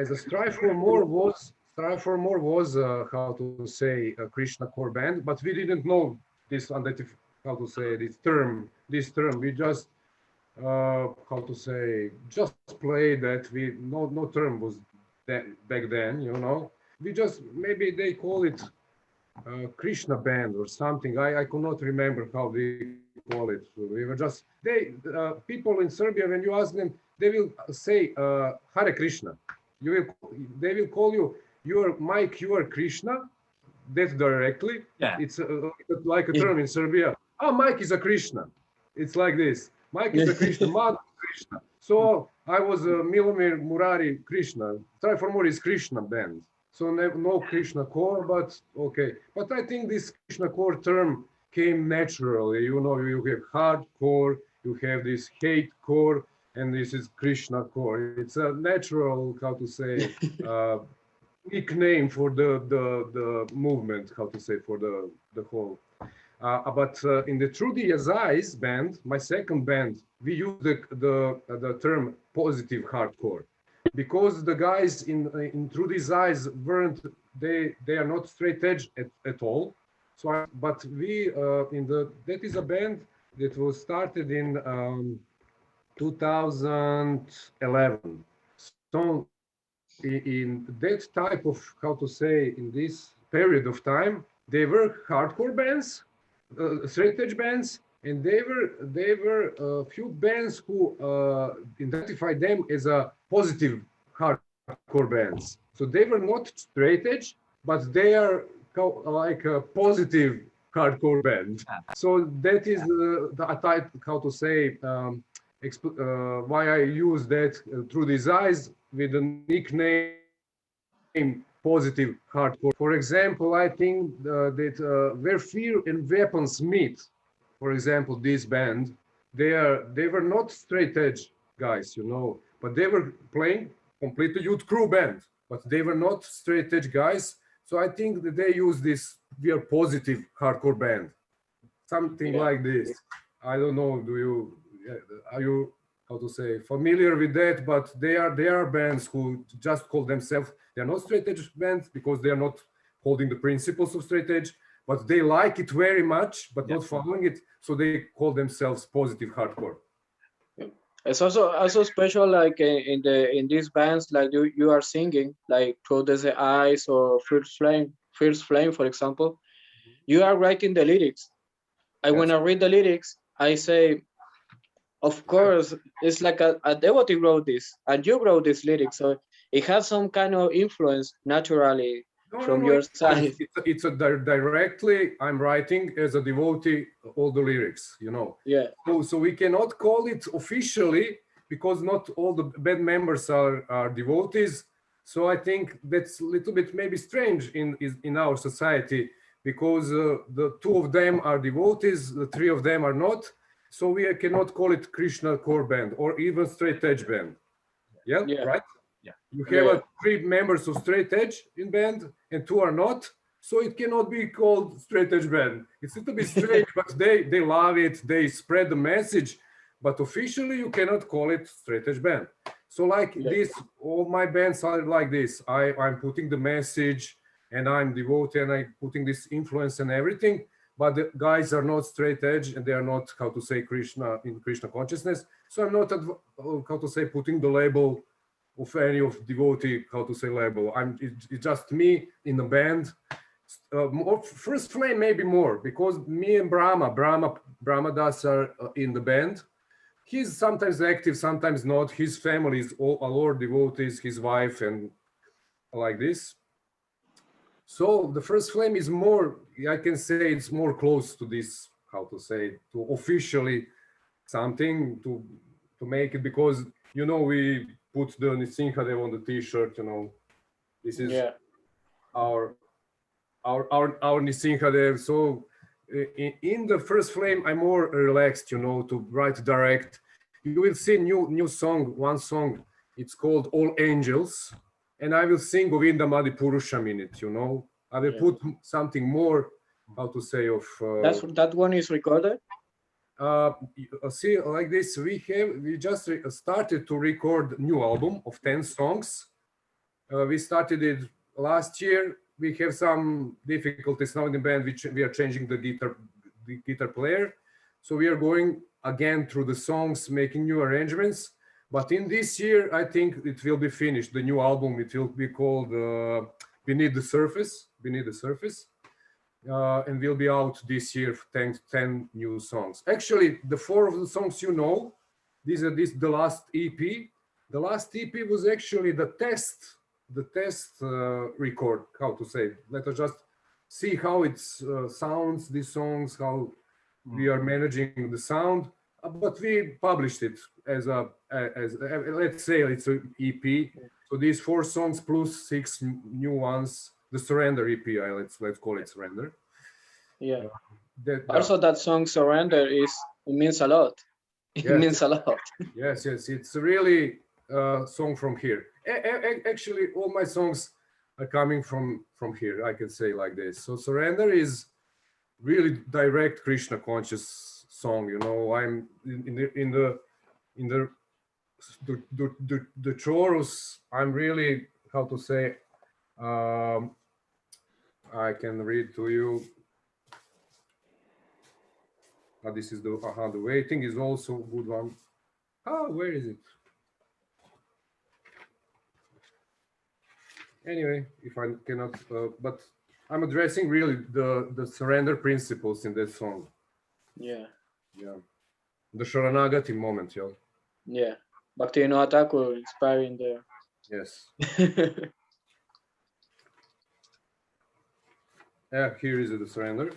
As a Strive for More was how to say a Krishnacore band, but we didn't know this how to say this term. We just how to say just played that. We no term was that back then, you know. We just maybe they call it Krishna band or something. I could not remember how we call it. We were just people in Serbia, when you ask them, they will say Hare Krishna. They will call you. You are Mike. You are Krishna. That directly.
Yeah.
It's like a term in Serbia. Oh, Mike is a Krishna. It's like this. Mike is a Krishna. Madhu Krishna. So I was Milomir Murari Krishna. Try for More is Krishna band. So no Krishnacore, but okay. But I think this Krishnacore term came naturally. You know, you have hardcore, you have this hate core, and this is Krishnacore. It's a natural, how to say, nickname for the movement. How to say, for the whole. But in the Through These Eyes band, my second band, we use the term positive hardcore. Because the guys in Through These Eyes weren't, they are not straight edge at all. So, but we that is a band that was started in 2011. So in that type of, how to say, in this period of time, they were hardcore bands, straight edge bands, and they were a few bands who identified them as a positive hardcore bands. So they were not straight edge, but they are like a positive hardcore band. So that is the type, how to say, why I use that Through These Eyes with the nickname positive hardcore. For example, I think that Where Fear and Weapons Meet, for example, this band, they were not straight edge guys, you know, but they were playing completely youth crew band, but they were not straight edge guys. So I think that they use this, we are positive hardcore band, something like this. I don't know, are you, how to say, familiar with that? But they are bands who just call themselves, they're not straight edge bands because they are not holding the principles of straight edge, but they like it very much, but not following it. So they call themselves positive hardcore.
It's also special, like in these bands, like you are singing, like Through the Eyes or First Flame, for example. You are writing the lyrics. When I read the lyrics, I say, of course, it's like a devotee wrote this, and you wrote this lyric, so it has some kind of influence naturally from your side.
It's directly, I'm writing as a devotee all the lyrics, you know.
Yeah.
So we cannot call it officially because not all the band members are devotees. So I think that's a little bit maybe strange in our society, because the two of them are devotees, the three of them are not. So we cannot call it Krishnacore band or even straight edge band. Yeah. Right?
Yeah.
You have three members of straight edge in band and two are not. So it cannot be called straight edge band. It's a little bit strange, but they love it. They spread the message, but officially you cannot call it straight edge band. So like this, all my bands are like this. I'm putting the message and I'm devoted and I'm putting this influence and everything. But the guys are not straight edge and they are not, how to say, Krishna in Krishna consciousness. So I'm not, how to say, putting the label of any of devotee, how to say, label. It's just me in the band. First Flame maybe more, because me and Brahma Das are in the band. He's sometimes active, sometimes not. His family is all devotees, his wife and like this. So the First Flame is more, I can say it's more close to this, how to say, to officially something, to to make it, because we put the Nisinhadev on the T-shirt. This is our Nisinhadev. So in the first flame, I'm more relaxed, to write direct. You will see new song, one song. It's called All Angels, and I will sing Govinda Madi Purusham in it. I will put something more, how to say, of.
That one is recorded.
See, like this, we just started to record new album of 10 songs. We started it last year. We have some difficulties now in the band, which we are changing the guitar player. So we are going again through the songs, making new arrangements. But in this year, I think it will be finished. The new album, it will be called Beneath the Surface. And will be out this year, 10 new songs. Actually, the 4 of the songs these are the last EP. The last EP was actually the test record, how to say. Let us just see how it sounds, these songs, how we are managing the sound. But we published it as let's say it's an EP. So these 4 songs plus 6 new ones. The Surrender EP, let's call it Surrender.
Yeah. Also, that song Surrender it means a lot. It means a lot.
Yes, it's really a song from here. Actually, all my songs are coming from here. I can say like this. So Surrender is really direct Krishna conscious song. I'm in the chorus. I'm really, how to say. I can read to you. This is the waiting is also a good one. Where is it? Anyway, if I cannot, but I'm addressing really the surrender principles in that song.
Yeah.
The Sharanagati moment,
Yeah. Bhakti Thakur inspiring there.
Yes. Here is the surrender.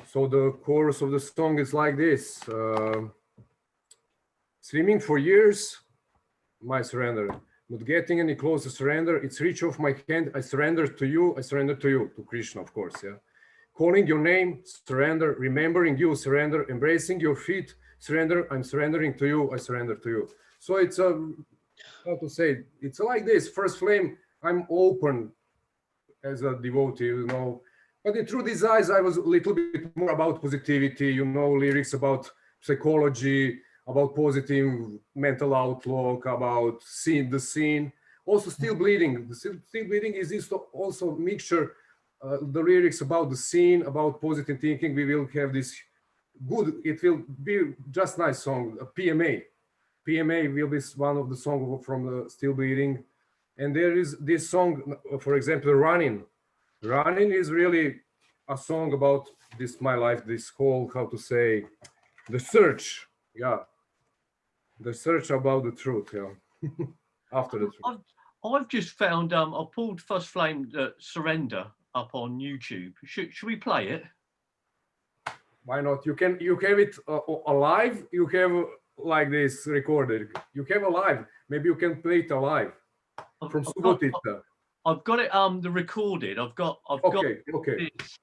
So the chorus of the song is like this. Swimming for years, my surrender. Not getting any closer, surrender. It's reach off my hand. I surrender to you. I surrender to you, to Krishna, of course. Calling your name, surrender. Remembering you, surrender. Embracing your feet, surrender. I'm surrendering to you. I surrender to you. So it's how to say? It's like this. First flame. I'm open as a devotee, But through these eyes, I was a little bit more about positivity, lyrics about psychology, about positive mental outlook, about seeing the scene. Also, Still Bleeding. The Still Bleeding is also mixture, the lyrics about the scene, about positive thinking. We will have this good, it will be just nice song, PMA. PMA will be one of the songs from the Still Bleeding. And there is this song, for example, Running. Running is really a song about this, my life, this whole, how to say, the search. The search about the truth, after the truth.
I've just found, I pulled First Flame Surrender up on YouTube. Should we play it?
Why not? You have it alive, you have like this recorded. You have alive, maybe you can play it alive. From Subotica.
I've got it the recorded. I've got
okay.
This,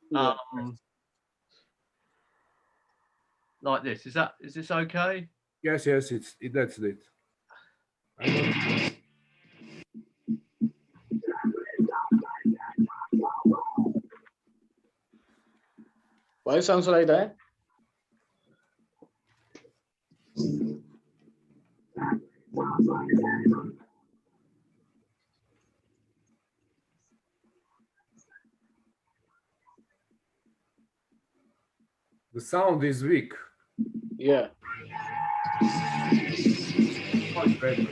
like this. Is this okay?
Yes, that's it.
Why it sounds like that?
The sound is weak.
Yeah.
Much better.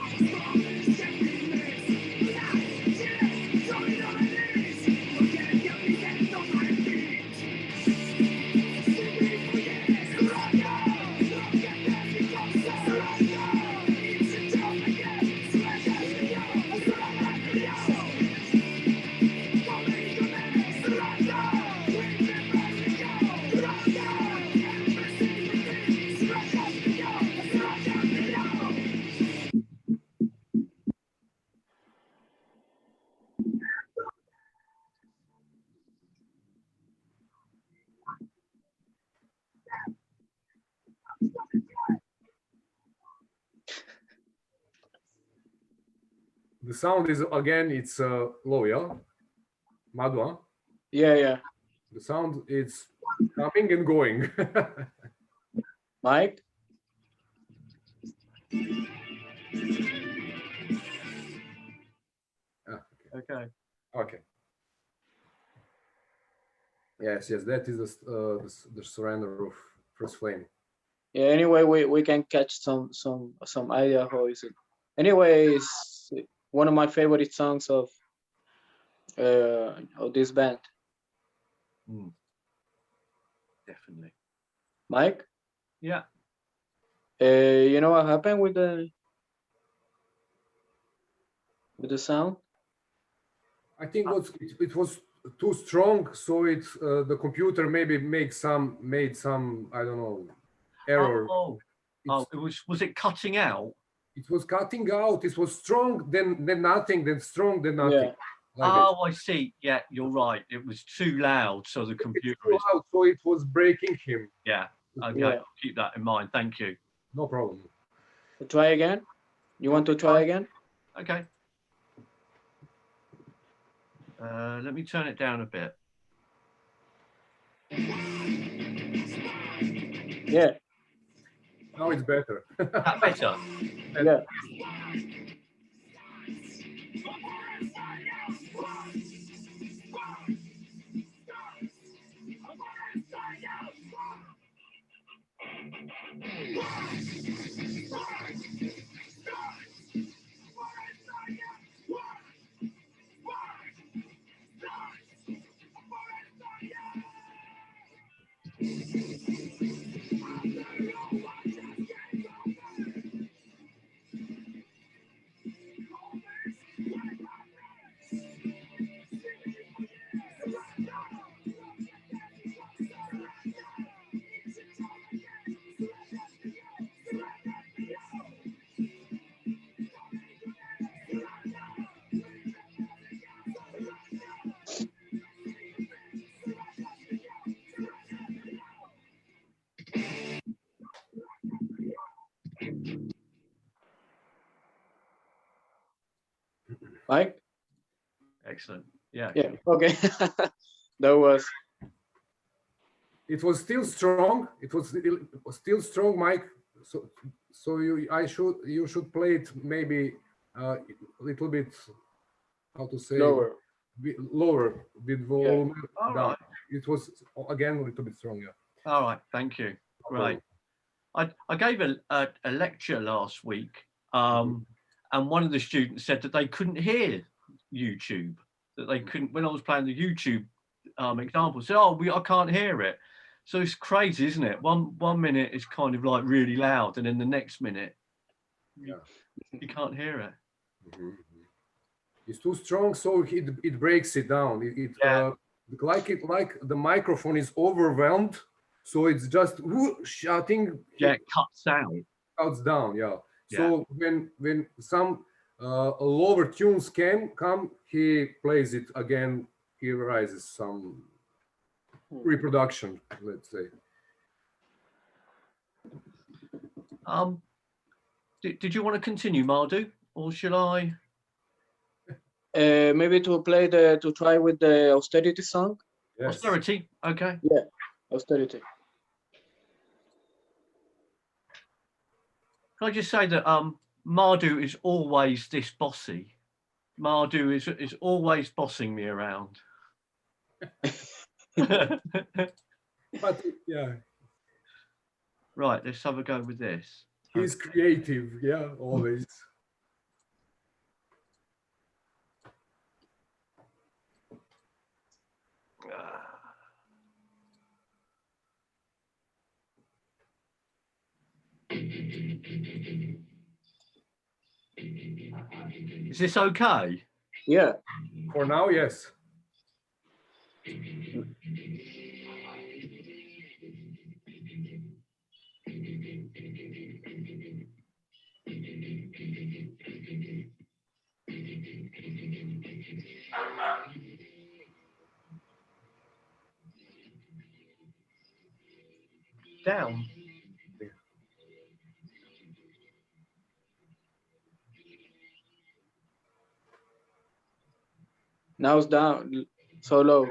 The sound is again, it's low, yeah? Madhu, huh?
Yeah.
The sound is coming and going.
Mike?
Okay.
Okay. Yes, that is the surrender of first flame.
Yeah, anyway, we can catch some idea how is it. Anyway, it's one of my favorite songs of this band.
Definitely.
Mike?
Yeah.
You know what happened with the sound?
I think it was too strong, so it's the computer maybe made some I don't know error.
Was it cutting out?
It was cutting out. It was strong, then nothing, then strong, then nothing.
Yeah.
Like
I see. Yeah, you're right. It was too loud, so the computer
too loud, so it was breaking him.
Yeah. Okay.
Yeah.
I'll keep that in mind. Thank you.
No problem.
Try again? You want to try again?
Okay. Let me turn it down a bit.
Yeah.
Now it's better.
That better?
Yeah. Mike?
Excellent. Yeah.
Yeah. Okay. That was.
It was still strong. It was still strong, Mike. So you should play it maybe a little bit, how to say,
Lower.
lower with volume
All
down.
right.
It was again a little bit stronger.
All right. Thank you. Right. I gave a lecture last week, and one of the students said that they couldn't hear YouTube. That they couldn't, when I was playing the YouTube example, said, I can't hear it. So it's crazy, isn't it? One minute is kind of like really loud, and then the next minute you can't hear it.
It's too strong, so it breaks it down. Like the microphone is overwhelmed, so it's just shouting.
Yeah, it cuts out.
Cuts down, yeah. So when some lower tunes come, he plays it again. He rises some reproduction, let's say.
Did you want to continue, Madhu, or shall I?
Maybe to try with the austerity song.
Yes.
Austerity, okay.
Yeah, austerity.
Can I just say that Madhu is always this bossy. Madhu is always bossing me around.
But yeah.
Right, let's have a go with this.
He's creative, yeah, always.
Is this okay?
Yeah.
For now, yes.
Down.
Now it's down so low.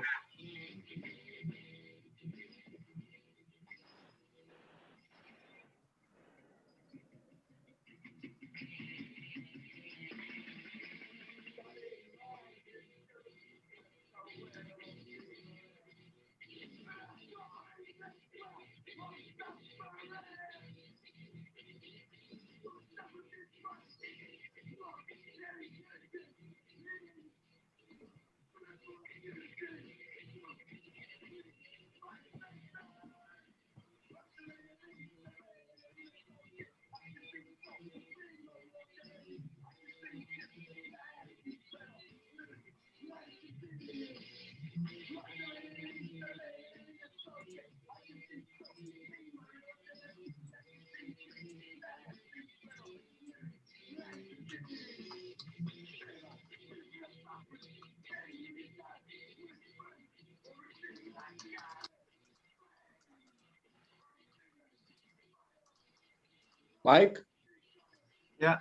Mike?
Yeah.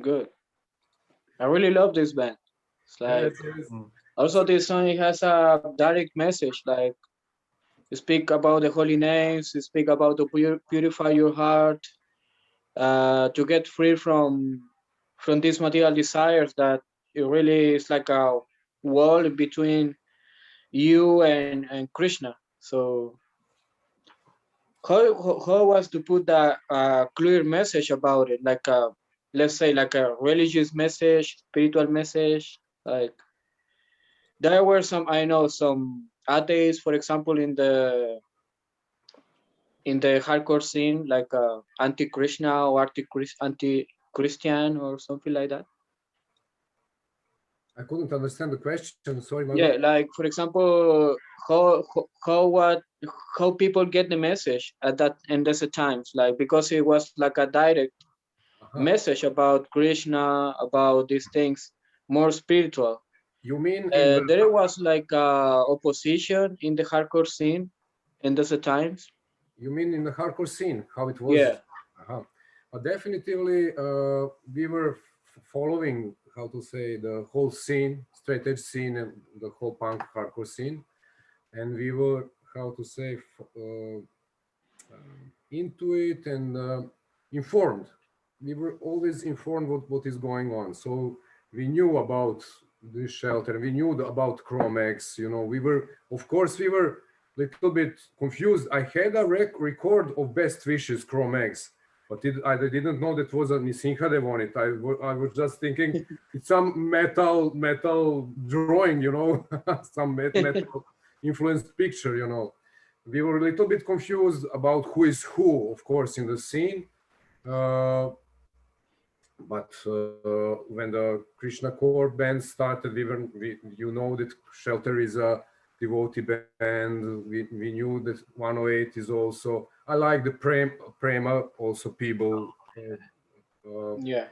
Good. I really love this band. It's like
Yes, yes.
also this song it has a direct message, like you speak about the holy names, you speak about to purify your heart, to get free from these material desires that it really is like a wall between you and Krishna. So how was to put that clear message about it, like a, let's say like a religious message, spiritual message, like there were some, I know some atheists, for example, in the hardcore scene, like anti-Krishna or anti-Christian or something like that.
I couldn't understand the question. Sorry, Madhu.
Yeah, like for example, how people get the message at that and those times, like because it was like a direct message about Krishna, about these things, more spiritual.
You mean in the
There was like opposition in the hardcore scene in those times.
you mean in the hardcore scene, how it was?
Yeah,
Definitely, we were following, how to say, the whole scene, straight edge scene, and the whole punk hardcore scene, and we were, how to say, into it and informed. We were always informed what is going on. So we knew about this shelter. We knew about Chromex. You know, we were, of course, we were a little bit confused. I had a record of Best Wishes Chromex, but I didn't know that was a Nisinhadev on it. I was just thinking it's some metal drawing, you know, some metal influenced picture, you know. We were a little bit confused about who is who, of course, in the scene. But when the Krishnacore band started, you know that Shelter is a devotee band. We knew that 108 is also. I like the Prema, also people
yeah,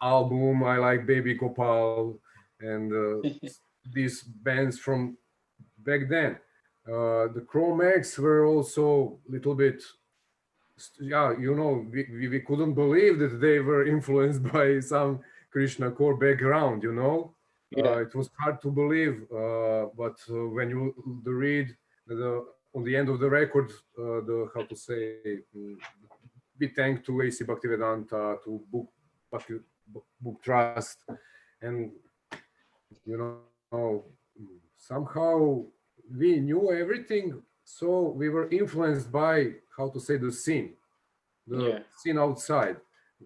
album. I like Baby Gopal and these bands from back then. The Chromex were also a little bit yeah, we couldn't believe that they were influenced by some Krishnacore background,
Yeah.
It was hard to believe, but when you read on the end of the record, how to say, we thank to AC Bhaktivedanta, to Book Trust, and somehow we knew everything, so we were influenced by, how to say, the
Yeah.
scene outside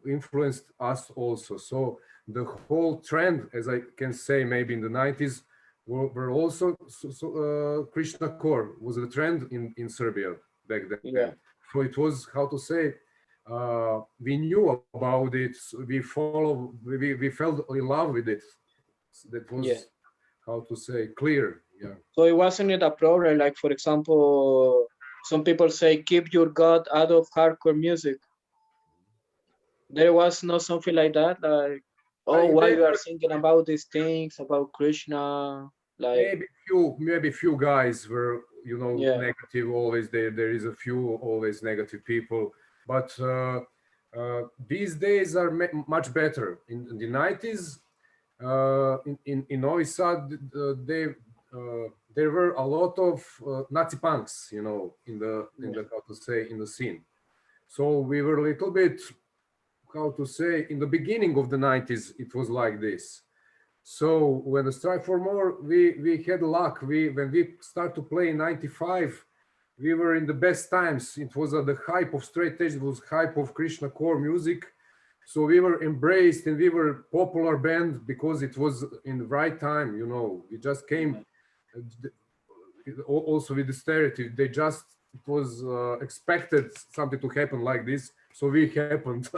influenced us also. So the whole trend, as I can say, maybe in the 90s, were also Krishna core was the trend in Serbia back then.
Yeah.
So it was, how to say, we knew about it. So we felt in love with it. That was,
Yeah.
how to say, clear. Yeah.
So it wasn't it a problem? Like, for example, some people say keep your God out of hardcore music. There was not something like that. Like, oh, why
There
you are
were
thinking about these things about Krishna? Like,
maybe few guys were,
yeah,
negative always. There is a few always negative people, but these days are much better. In the 90s, in Novi Sad, there were a lot of Nazi punks, in the how to say, in the scene. So we were a little bit, how to say, in the beginning of the 90s, it was like this. So when the Strive for More, we had luck. When we start to play in '95, we were in the best times. It was at the hype of straight edge. It was hype of Krishna core music. So we were embraced and we were popular band because it was in the right time. We just came. Also with the stereotype, it was expected something to happen like this. So we happened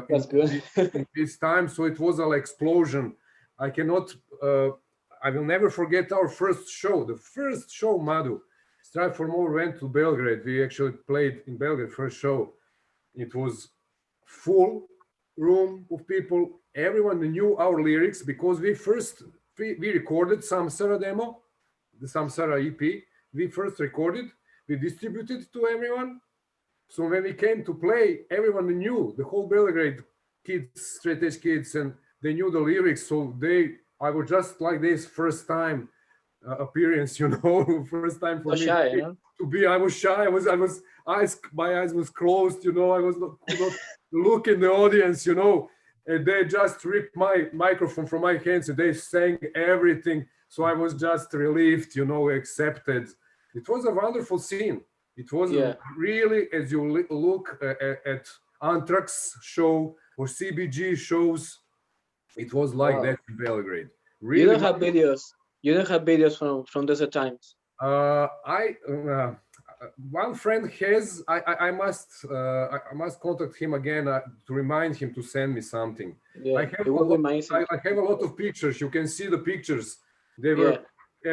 that's good.
in this time. So it was an explosion. I cannot, I will never forget our first show. The first show, Madhu, Strive for More went to Belgrade. We actually played in Belgrade, first show. It was full room of people. Everyone knew our lyrics because we recorded Samsara demo, the Samsara EP. We first recorded, we distributed to everyone. So when we came to play, everyone knew, the whole Belgrade kids, straight edge kids, and they knew the lyrics. So I was just like this first time appearance, first time for
So
me
shy, you know?
to be. I was shy. My eyes was closed. I could not look in the audience. And they just ripped my microphone from my hands and they sang everything. So I was just relieved, accepted. It was a wonderful scene. It was
Yeah.
really, as you look at Anthrax show or CBG shows, it was like
Wow.
that in Belgrade.
You
Really,
don't have videos. You don't have videos from those times.
one friend has. I must contact him again to remind him to send me something.
Yeah, it would be amazing.
I have a lot of pictures. You can see the pictures. They
Yeah.
were.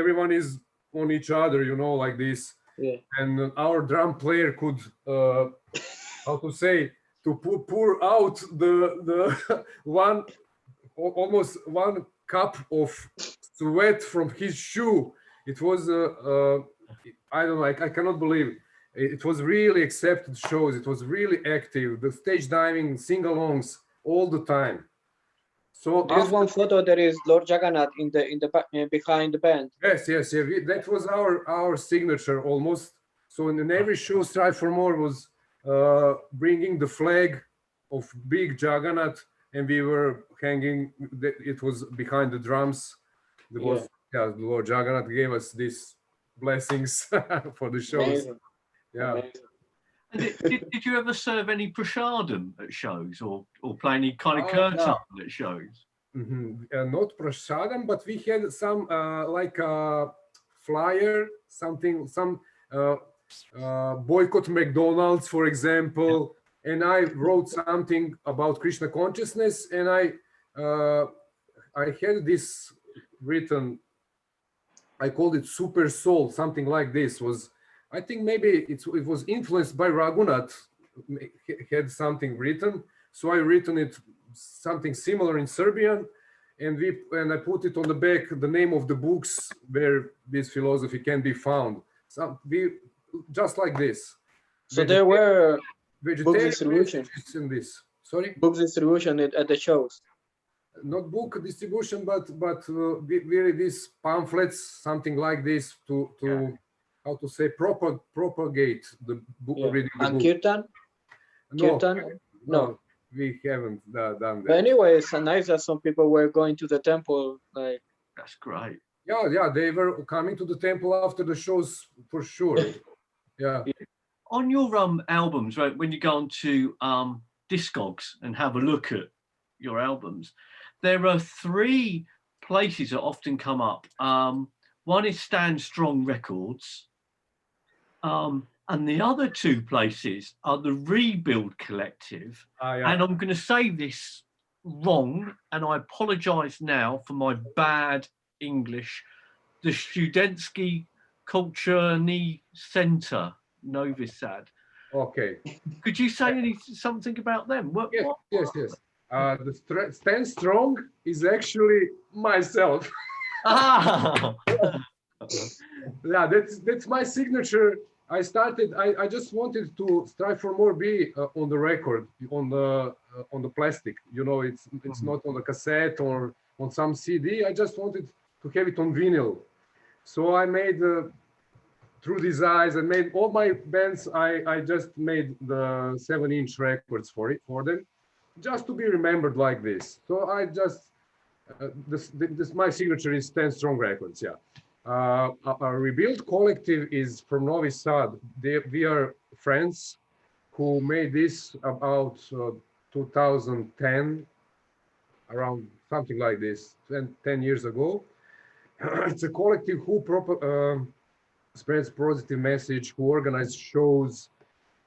Everyone is on each other, like this.
Yeah.
And our drum player could, how to say, to pour out the one, almost one cup of sweat from his shoe. It was I don't like. I cannot believe it was really accepted shows. It was really active. The stage diving, sing-alongs all the time. So
There's one photo. There is Lord Jagannath behind the band.
Yes. That was our signature almost. So in every show, Strive for More was bringing the flag of big Jagannath, and we were hanging. It was behind the drums. The Lord Jagannath gave us these blessings for the shows.
Amazing.
Yeah.
Amazing.
And did you ever serve any prasadam at shows or play any kind of kirtan at shows?
Not prasadam, but we had some like a flyer, some boycott McDonald's, for example. And I wrote something about Krishna consciousness, and I had this written. I called it Super Soul, something like this. I think maybe it was influenced by Raghunath, had something written. So I written it something similar in Serbian, and I put it on the back, the name of the books where this philosophy can be found. Just like this.
So there were
vegetarian
distribution.
messages in this. Sorry,
books distribution at the shows.
not book distribution, but really these pamphlets, something like this, to how to say, propagate the book,
Yeah.
reading the
And
book.
Kirtan?
No,
Kirtan?
no, we haven't done
But
that.
anyway, it's nice that some people were going to the temple. Like,
That's great.
Yeah, they were coming to the temple after the shows for sure. Yeah.
On your albums, right, when you go onto Discogs and have a look at your albums, there are 3 places that often come up. One is Stand Strong Records, and the other 2 places are the Rebuild Collective.
Yeah.
And I'm going to say this wrong, and I apologize now for my bad English. The Studentsky Kulturny Center, Novi Sad.
Okay.
Could you say something about them?
Yes. The Stand Strong is actually myself.
Ah.
Yeah, that's my signature. I just wanted to strive for more, be on the record, on the plastic. You know, it's not on a cassette or on some CD. I just wanted to have it on vinyl. So I made Through These Eyes, and made all my bands. I just made the 7-inch records for them, just to be remembered like this. So I just this my signature is Stand Strong Records. Yeah. Our Rebuild Collective is from Novi Sad. We are friends who made this about 2010, around something like this, 10 years ago. It's a collective who spreads positive message, who organize shows,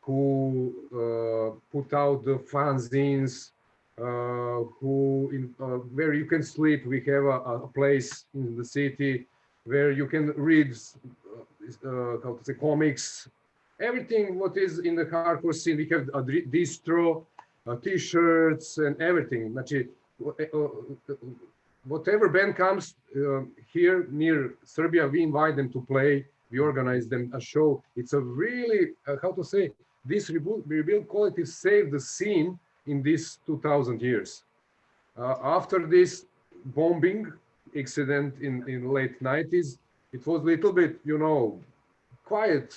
who put out the fanzines, where you can sleep. We have a place in the city where you can read how to say, comics, everything what is in the hardcore scene. We have a distro, t-shirts, and everything. Znači, whatever band comes here near Serbia, we invite them to play. We organize them a show. It's a really, how to say, this Rebuild Collective saved the scene in these 2000 years. After this bombing incident in late 90s, it was a little bit, quiet.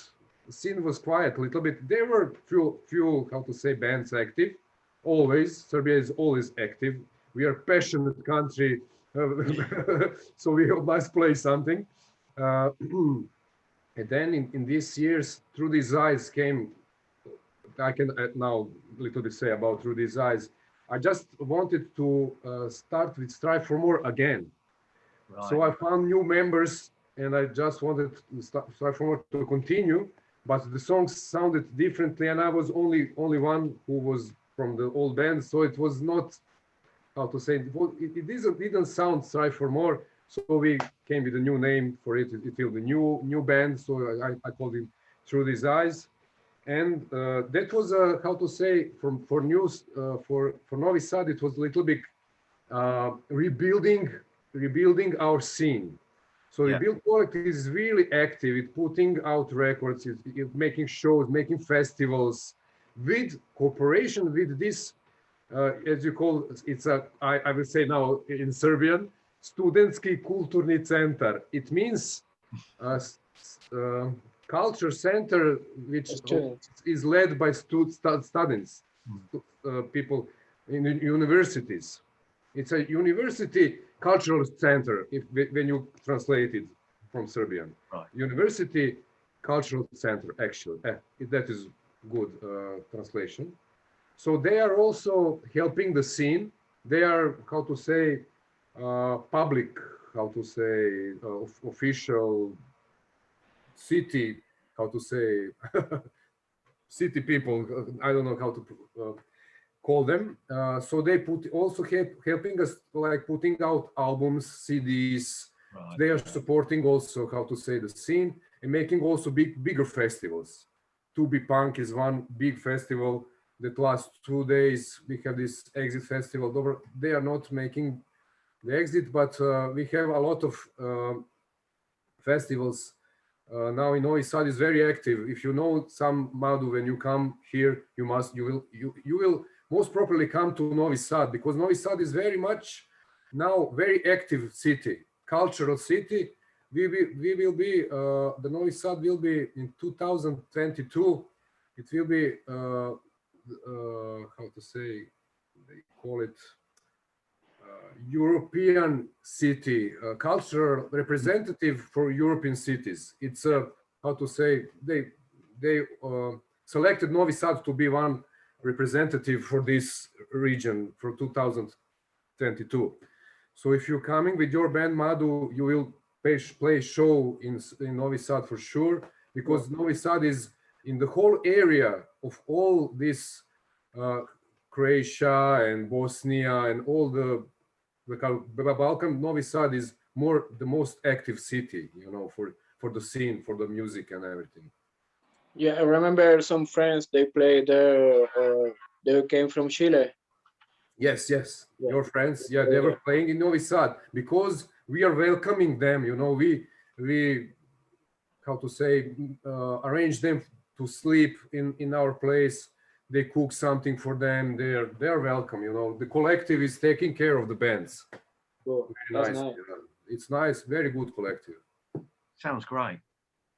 The scene was quiet a little bit. There were few, how to say, bands active. Always, Serbia is always active. We are a passionate country, so we must play something. And then in these years, Through These Eyes came. I can now a little bit say about Through These Eyes. I just wanted to start with Strive for More again. Right. So I found new members, and I just wanted to Strive for More to continue, but the songs sounded differently, and I was only one who was from the old band, so it was not, how to say, it didn't sound Strive for More. So we came with a new name for it. It will be new band. So I called it Through These Eyes. And that was how to say, for Novi Sad, it was a little bit rebuilding our scene. So the Rebuild Collective is really active. It's putting out records, it's making shows, making festivals, with cooperation with this, as you call it's I will say now in Serbian, Studentsky Kulturni Centar. It means culture center, which is led by students, people in universities. It's a university cultural center, when you translate it from Serbian. Right. University cultural center, actually. That is good translation. So they are also helping the scene. They are, how to say, public, how to say, official city, how to say, city people, I don't know how to call them. So they also helping us, like putting out albums, CDs. Right. They are supporting also, how to say, the scene, and making also bigger festivals. To Be Punk is one big festival that lasts 2 days. We have this Exit Festival. They are not making the Exit, but we have a lot of festivals now in Novi Sad is very active. If you know some Madhu, when you come here, you will most probably come to Novi Sad, because Novi Sad is very much now very active city, cultural city. We will be the Novi Sad will be in 2022. It will be how to say, they call it European city, cultural representative for European cities. It's how to say, they selected Novi Sad to be one representative for this region for 2022. So if you're coming with your band Madhu, you will play show in Novi Sad for sure, because Novi Sad is in the whole area of all this Croatia and Bosnia and all the Balkan. Novi Sad is the most active city, you know, for the scene, for the music and everything.
Yeah, I remember some friends, they played there, they came from Chile.
Yes, yes,
Yeah.
your friends, yeah, they were playing in Novi Sad, because we are welcoming them, you know, we how to say, arrange them to sleep in our place. They cook something for them. They're welcome, you know. The collective is taking care of the bands.
Cool.
Very
That's
nice.
nice.
Yeah. It's nice, very good collective.
Sounds great.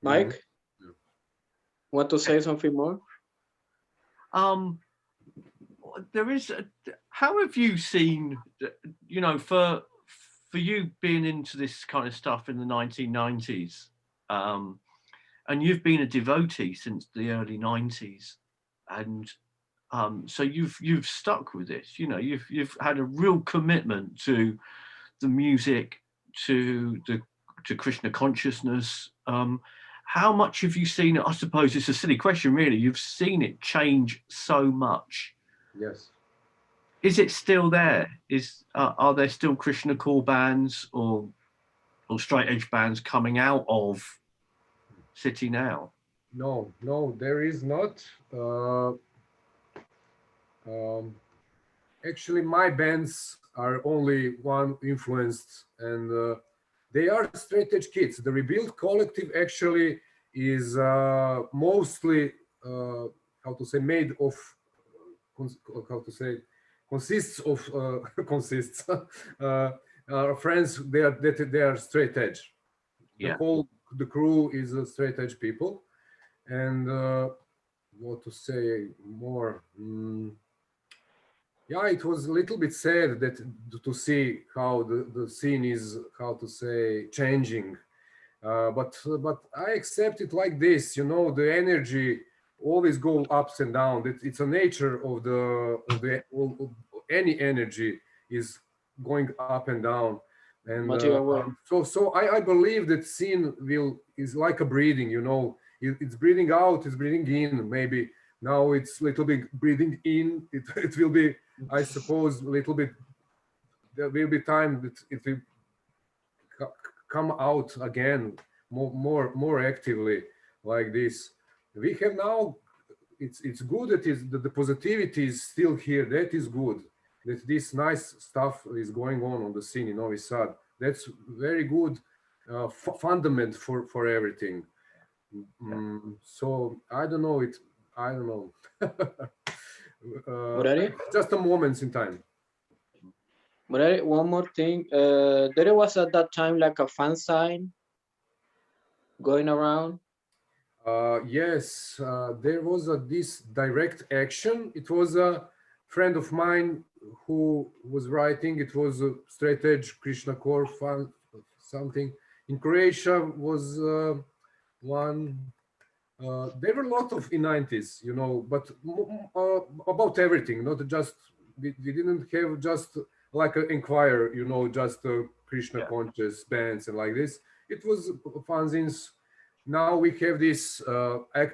Mike,
Yeah.
want to say something more?
There is. How have you seen? You know, for you being into this kind of stuff in the 1990s, and you've been a devotee since the early 90s, and so you've stuck with this. You know, you've had a real commitment to the music, to Krishna consciousness. How much have you seen it? I suppose it's a silly question, really. You've seen it change so much.
Yes.
Is it still there? Are there still Krishnacore bands or straight edge bands coming out of City now?
No, there is not. Actually, my bands are only one influenced, and they are straight edge kids. The Rebuild Collective actually is mostly how to say, made of how to say, consists of consists our friends. They are straight edge.
Yeah.
The crew is straight edge people, and what to say more. Yeah, it was a little bit sad that to see how the scene is, how to say, changing. But I accept it like this. You know, the energy always go ups and down. It's a nature of any energy is going up and down. And so I believe that scene is like a breathing. You know, it's breathing out, it's breathing in. Maybe now it's a little bit breathing in. It will be, I suppose, a little bit. There will be time that it will come out again more actively like this. We have now. It's good that the positivity is still here. That is good. That this nice stuff is going on the scene in Novi Sad. That's very good fundament for everything. So I don't know it. I don't know. Just a moments in time.
Murari, one more thing. There was at that time like a fan sign going around.
Yes, there was this direct action. It was a friend of mine who was writing. It was a straight edge Krishnacore fan, something. In Croatia was one. There were a lot of in 90s, you know, but about everything, not just, we didn't have just like an Inquire, you know, just Krishna conscious bands and like this. It was fanzines. Now we have this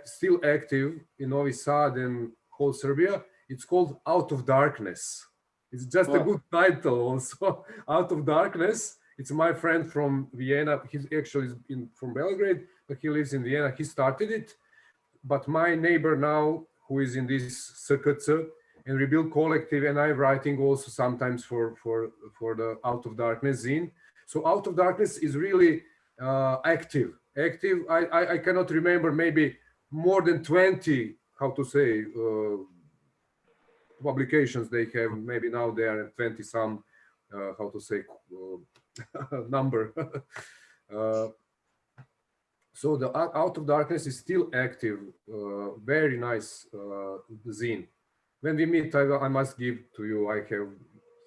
still active in Novi Sad and whole Serbia. It's called Out of Darkness. It's just a good title also. Out of Darkness. It's my friend from Vienna. He's actually from Belgrade, but he lives in Vienna. He started it. But my neighbor now, who is in this SKC and Rebuild Collective, and I'm writing also sometimes for the Out of Darkness zine. So Out of Darkness is really active, active. I cannot remember, maybe more than 20, how to say, publications they have. Maybe now they are at 20 some, how to say, number. So the Out of Darkness is still active. Very nice zine. When we meet, I must give to you. I have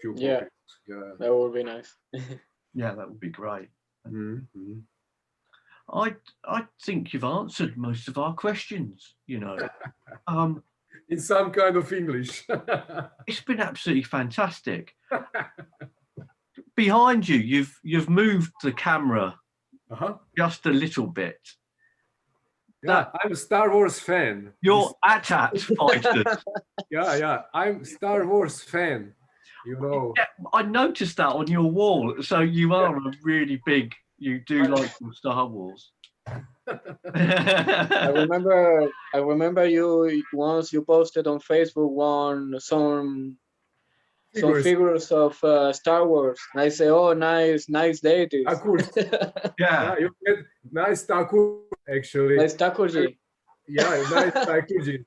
few
Yeah.
copies. Yeah.
That would be nice.
Yeah, that would be great.
Mm-hmm.
I think you've answered most of our questions, you know.
In some kind of English.
It's been absolutely fantastic. Behind you, you've moved the camera just a little bit.
Yeah, I'm a Star Wars fan.
You're AT-AT fighters.
Yeah, I'm Star Wars fan. You know.
Yeah, I noticed that on your wall. So you are a really big. You do like some Star Wars.
I remember you once you posted on Facebook some figures of Star Wars. And I say, oh, nice deities.
Takur.
Yeah,
You had nice Takur actually.
Nice Takurji.
Yeah, nice Takurji.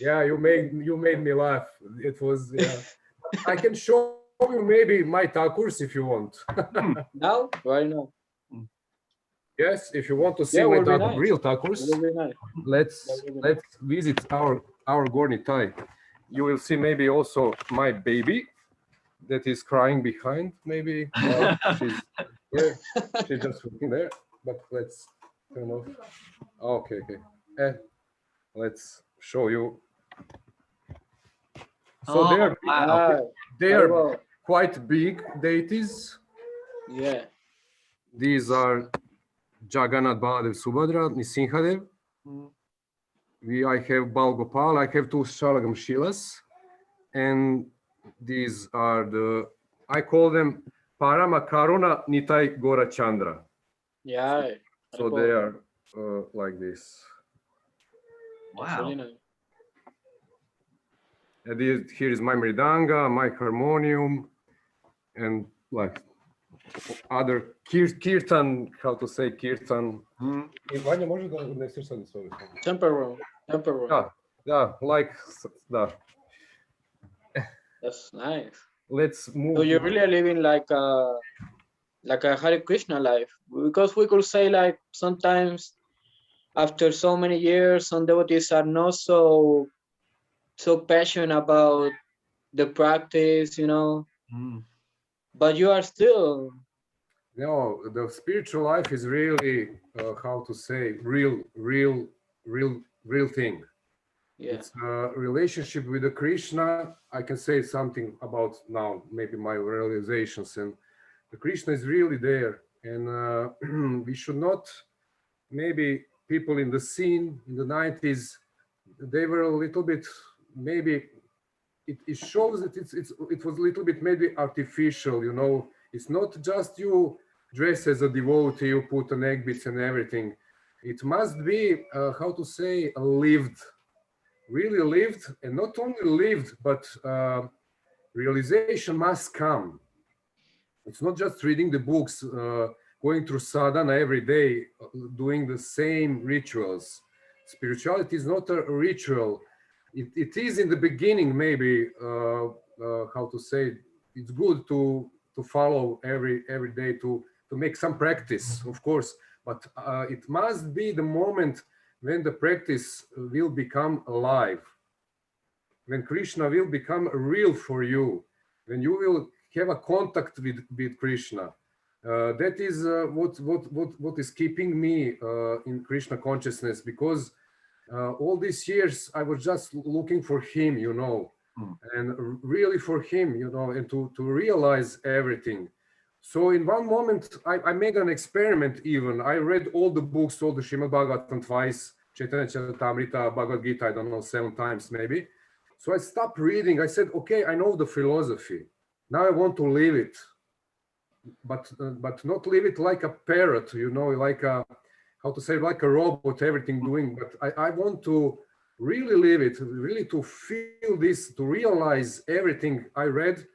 Yeah, you made me laugh. It was. Yeah. I can show you maybe my Takurs if you want.
Now? Why not?
Yes, if you want to see my real Takurs, let's visit our Gorny Thai. You will see maybe also my baby that is crying behind. Maybe she's just looking there. But let's turn off. Okay. Let's show you. So they are quite big deities.
Yeah.
These are Jagannath, Baladev, Subhadra, Nisinhadev. I have Balgopal. I have two Shalagam Shilas, and these are I call them Parama Karuna Nitai Gora Chandra.
Yeah.
So they are like this.
wow.
Really nice.
And here is my Mridanga, my harmonium, and like other kirtan, how to say kirtan.
Temporal.
Yeah, like that.
That's nice.
Let's move.
So you're really living like a Hare Krishna life, because we could say like sometimes after so many years, some devotees are not so passionate about the practice, you know. But you are still.
No, the spiritual life is really how to say real thing.
Yeah.
It's a relationship with the Krishna. I can say something about now, maybe my realizations, and the Krishna is really there, and we should not, maybe people in the scene in the 90s, they were a little bit, maybe it shows that it was a little bit maybe artificial, you know. It's not just you dress as a devotee, you put an egg bits and everything. It must be how to say lived, really lived, and not only lived, but realization must come. It's not just reading the books, going through sadhana every day, doing the same rituals. Spirituality is not a ritual. It is in the beginning, maybe, how to say, it's good to follow every day, to make some practice, of course, but it must be the moment when the practice will become alive, when Krishna will become real for you, when you will have a contact with Krishna. That is what is keeping me in Krishna consciousness, because all these years I was just looking for him, you know, and really for him, you know, and to realize everything. So in one moment I made an experiment. Even I read all the books, all the Srimad Bhagavatam twice, Chaitanya Charitamrita, Bhagavad Gita, I don't know, 7 times maybe. So I stopped reading. I said, okay, I know the philosophy. Now I want to live it, but not live it like a parrot, you know, like a, how to say, like a robot, everything doing. But I want to really live it, really to feel this, to realize everything I read,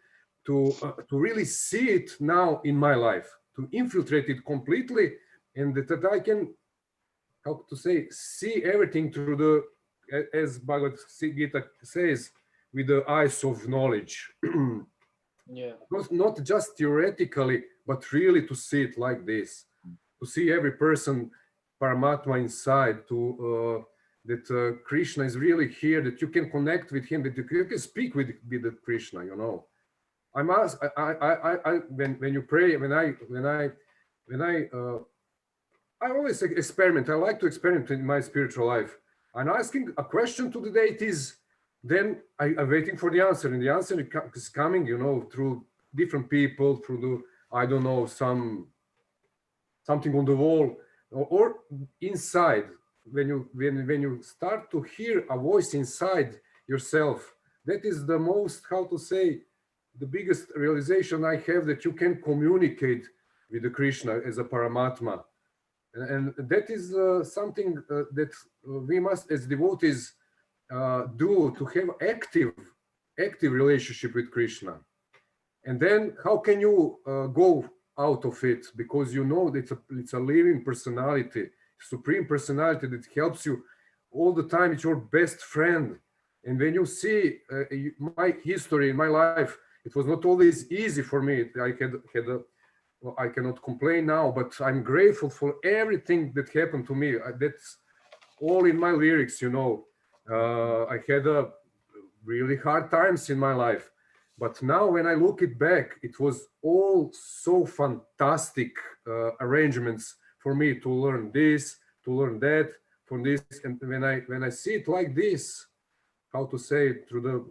to really see it now in my life, to infiltrate it completely, and that I can how to say, see everything through the, as Bhagavad Gita says, with the eyes of knowledge.
Yeah.
Not just theoretically, but really to see it like this, to see every person Paramatma inside, to that Krishna is really here, that you can connect with him, that you can speak with the Krishna, you know. I must, when you pray, I always experiment. I like to experiment in my spiritual life. I'm asking a question to the deities, then I'm waiting for the answer, and the answer is coming, you know, through different people, through the, I don't know, something on the wall, or inside. When you start to hear a voice inside yourself, that is the most, how to say, the biggest realization I have, that you can communicate with the Krishna as a Paramatma. And that is something that we must, as devotees, do, to have active relationship with Krishna. And then how can you go out of it? Because you know that it's a living personality, supreme personality that helps you all the time. It's your best friend. And when you see my history in my life, it was not always easy for me. Well, I cannot complain now, but I'm grateful for everything that happened to me. That's all in my lyrics, you know. I had really hard times in my life, but now when I look it back, it was all so fantastic arrangements for me to learn this, to learn that, from this. And when I see it like this, how to say it, through the,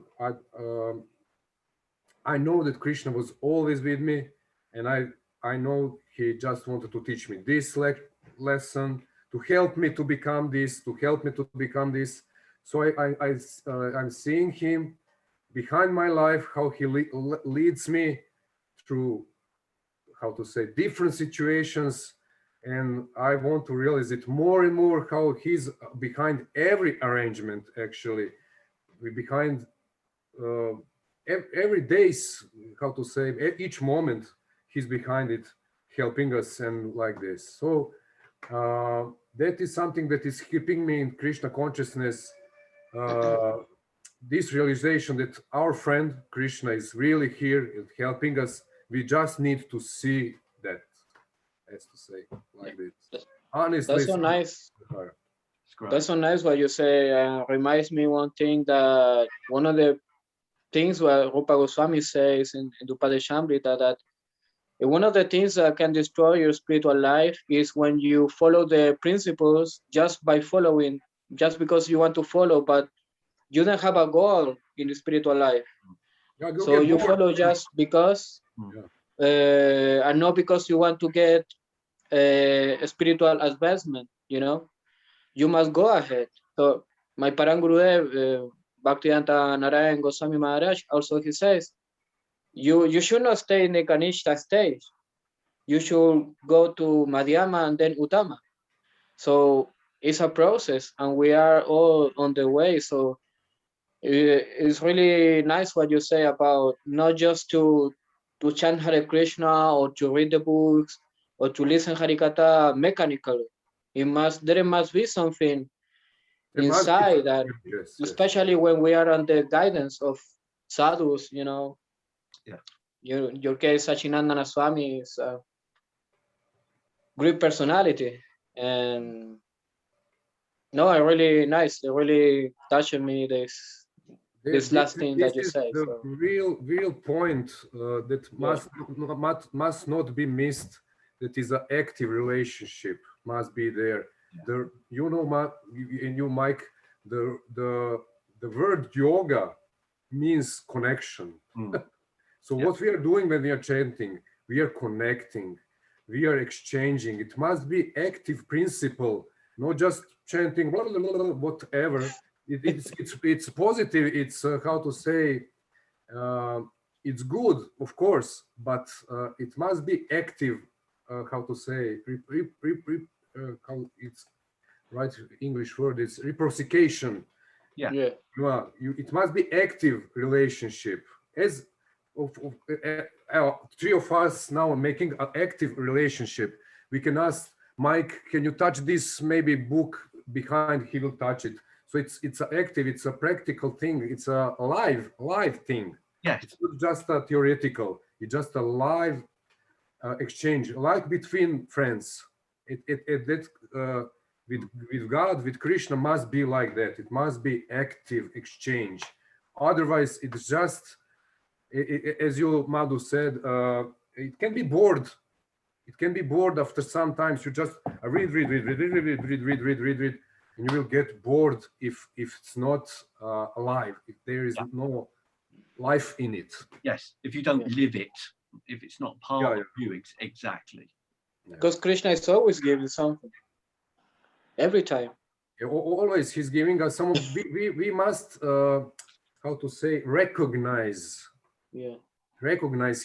I know that Krishna was always with me, and I know he just wanted to teach me this lesson, to help me to become this, to help me to become this. So I'm seeing him behind my life, how he leads me through, how to say, different situations. And I want to realize it more and more, how he's behind every arrangement, actually. We behind every day's, how to say, each moment, he's behind it, helping us, and like this. So that is something that is keeping me in Krishna consciousness, this realization that our friend Krishna is really here and helping us. We just need to see that, as to say, like this. Honestly,
That's so nice.
It's great.
That's so nice what you say. Reminds me one thing, that one of the things what Rupa Goswami says in Upadeshamrita, that one of the things that can destroy your spiritual life is when you follow the principles just by following, just because you want to follow, but you don't have a goal in the spiritual life.
Yeah,
So you
bored.
follow just because, and not because you want to get a spiritual advancement, you know. You must go ahead. So my Param Gurudev, Bhaktivedanta Narayan Goswami Maharaj, also he says, you should not stay in the Kanishta stage. You should go to Madhyama and then Uttama. So it's a process, and we are all on the way. So it's really nice what you say about not just to chant Hare Krishna or to read the books or to listen Harikatha mechanically. There must be something inside that,
yes.
especially when we are under guidance of sadhus, you know.
Yeah.
Your case, Sachinandana Swami is a great personality, and no, really nice. It really touched me, this last thing that you
is
said.
the
So.
real point that must not be missed. That is an active relationship must be there.
Yeah.
You know, and you, Mike, the word yoga means connection. So what we are doing when we are chanting, we are connecting, we are exchanging. It must be active principle, not just chanting blah, blah, blah, blah, whatever. It's positive. It's how to say. It's good, of course, but it must be active. How to say? How it's right English word is reciprocation.
Yeah.
It must be active relationship. As three of us now are making an active relationship, we can ask Mike, can you touch this maybe book behind? He will touch it. So it's active, it's a practical thing, it's a live thing.
Yes.
It's not just a theoretical, it's just a live exchange, like between friends. With God, with Krishna must be like that. It must be active exchange. Otherwise, it's just, as you, Madhu, said, it can be bored. It can be bored after some times. You just read, and you will get bored if it's not alive, if there is no life in it.
Yes, if you don't live it, if it's not part of you, exactly.
Because Krishna is always giving something. Every time.
Always he's giving us some. We must, how to say, recognize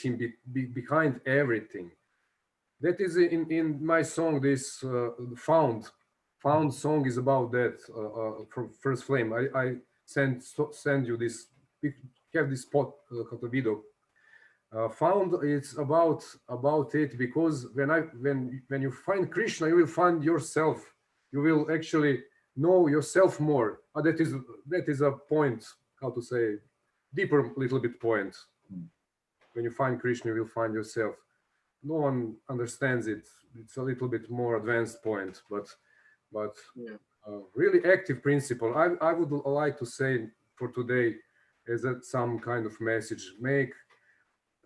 him behind everything. That is in my song, this found song is about that, from First Flame. I send you this, have this spot, video. Found, it's about it, because when you find Krishna, you will find yourself. You will actually know yourself more. That is a point, how to say, deeper little bit point. When you find Krishna, you will find yourself. No one understands it. It's a little bit more advanced point, but really active principle. I would like to say for today, is that some kind of message. Make,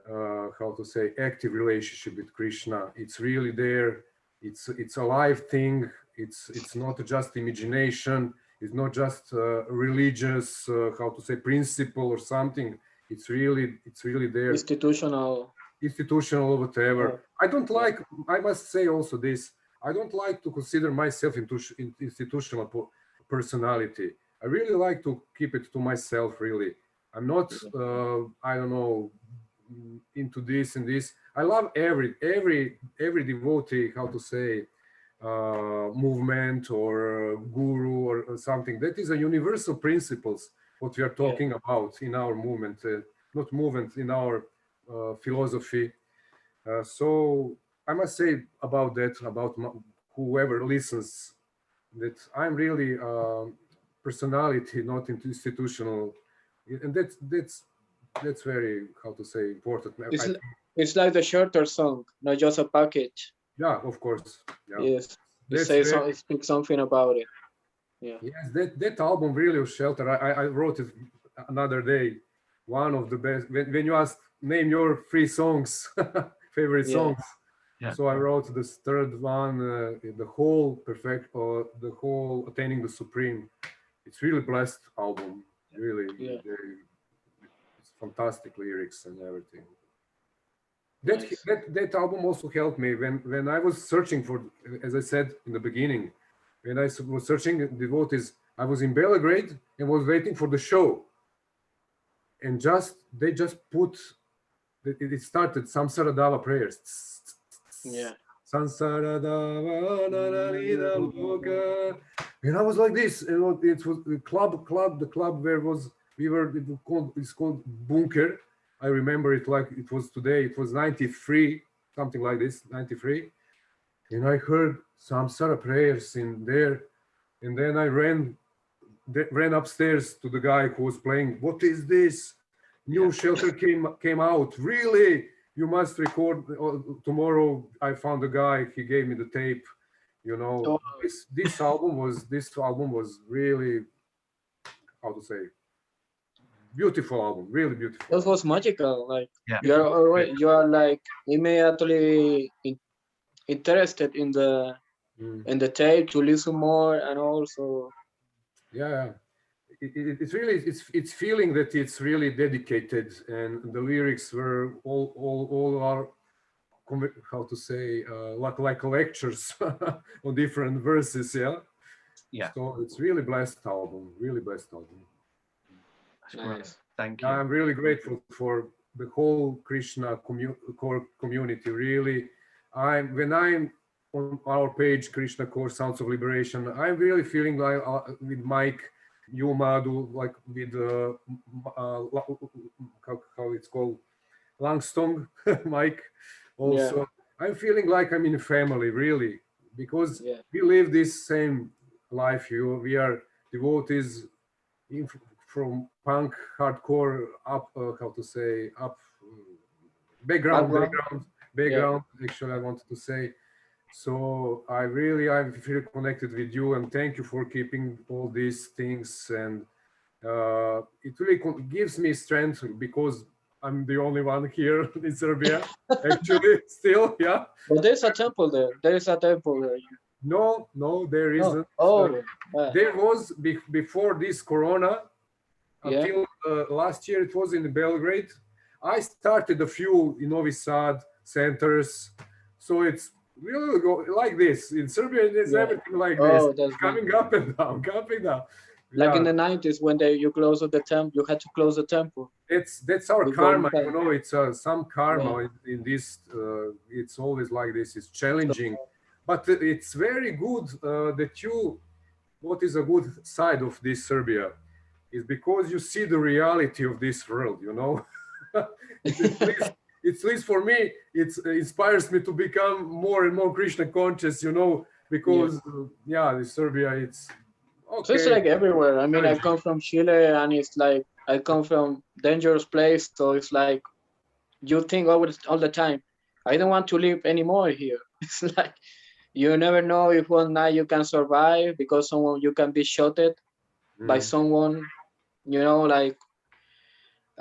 how to say, active relationship with Krishna. It's really there. It's a live thing. It's not just imagination. It's not just religious, how to say, principle or something. It's really there. Institutional or whatever. I don't like. I must say also this. I don't like to consider myself institutional personality. I really like to keep it to myself. Really, I'm not. I don't know, into this and this. I love every devotee, how to say, movement or guru or something. That is a universal principles what we are talking about in our movement, not movement, in our philosophy. So I must say about that, about whoever listens, that I'm really personality, not institutional, and that's very, how to say, important.
It's like the shorter song, not just a package.
Yeah, of course. Yeah.
Yes, it speaks something about it. Yeah.
Yes, that album really was Shelter. I wrote it another day. One of the best. When you asked, name your 3 songs, favorite songs. Yeah. So I wrote this third one, the whole perfect, the whole Attaining the Supreme. It's really blessed album. Really, it's fantastic lyrics and everything. That album also helped me when I was searching for, as I said in the beginning, when I was searching devotees, I was in Belgrade and was waiting for the show, and they just put, it started Samsaradava prayers.
Yeah.
Samsaradava, and I was like this, and it was the club, the club where it's called Bunker. I remember it like it was today. It was 93, something like this, 93. And I heard Samsara prayers in there. And then I ran upstairs to the guy who was playing. What is this? New Shelter came out. Really? You must record. Tomorrow I found a guy. He gave me the tape. You know, this album was really, how to say, beautiful album, really beautiful.
That was magical. Like you are like immediately interested in the tape to listen more, and also
it's really it's feeling that it's really dedicated, and the lyrics were all are, how to say, like lectures on different verses. So it's really blessed album,
Nice. Thank you.
I'm really grateful for the whole Krishna core community. Really, when I'm on our page, Krishnacore Sounds of Liberation, I'm really feeling like with Mike, you, Madhu, like with how it's called, Langston, Mike. Also, I'm feeling like I'm in a family. Really, because
Yeah.
we live this same life. We are devotees in, from punk, hardcore, up, how to say, up, background,
Background.
background,
Yeah.
background. Actually, I wanted to say. So I feel connected with you, and thank you for keeping all these things. And it really gives me strength because I'm the only one here in Serbia. Actually, still, yeah.
But there's a temple there. There is a temple there.
No, there
No.
isn't.
Oh.
There was before this Corona.
Yeah.
Until last year, it was in Belgrade. I started a few in Novi Sad centers, so it's really like this. In Serbia, it's
Yeah.
everything like this,
Oh, that's good.
coming up and down, coming down.
Like in
Yeah,
the 90s when you close the temple, you had to close the temple.
that's our
With golden
karma.
pen.
It's some karma
Yeah.
in this. It's always like this. It's
So,
challenging, but it's very good that you. What is a good side of this Serbia is because you see the reality of this world. It's at least for me, it inspires me to become more and more Krishna conscious. Because the Serbia, it's
so it's
okay.
like everywhere. I mean, I come from Chile and it's like I come from dangerous place. So it's like you think all the time, I don't want to live anymore here. It's like you never know if one night you can survive because you can be shot at by someone, like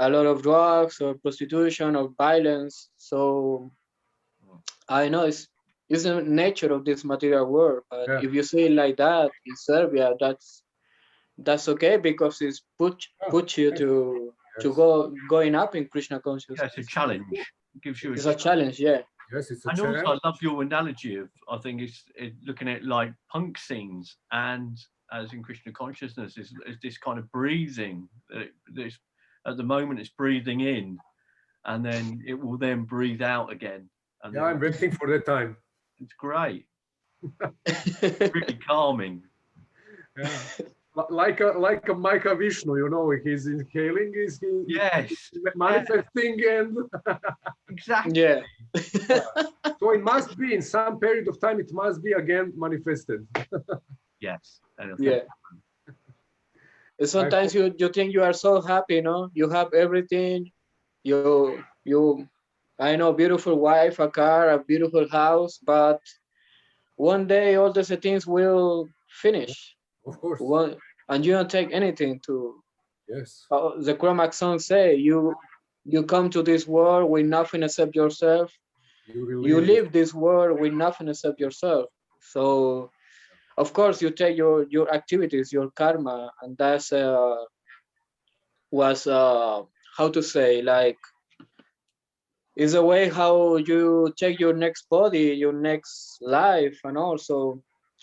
a lot of drugs or prostitution or violence. So I know it's the nature of this material world. But
Yeah.
if you see it like that in Serbia, that's okay because it's put you to
Yes.
going up in Krishna
Yeah,
consciousness.
it's a challenge. It gives you
It's a challenge, yeah.
Yes, it's a
And also,
challenge.
I love your analogy of, I think it's looking at like punk scenes and as in Krishna consciousness is this kind of breathing. This at the moment it's breathing in, and then it will then breathe out again. And
Yeah, I'm waiting for that time.
it's great, really calming.
Yeah. Like a Micah Vishnu, he's inhaling, he's
Yes,
manifesting, and
exactly.
Yeah.
so it must be in some period of time. It must be again manifested.
Yes, and I think
Yeah. Sometimes you think you are so happy, you have everything, you I know, beautiful wife, a car, a beautiful house, but one day all these things will finish.
Of course.
And you don't take anything to.
Yes.
The Chromax song say you come to this world with nothing except yourself. You leave this world with nothing except yourself. So of course you take your activities, your karma, and that's was how to say, like, is a way how you take your next body, your next life, and also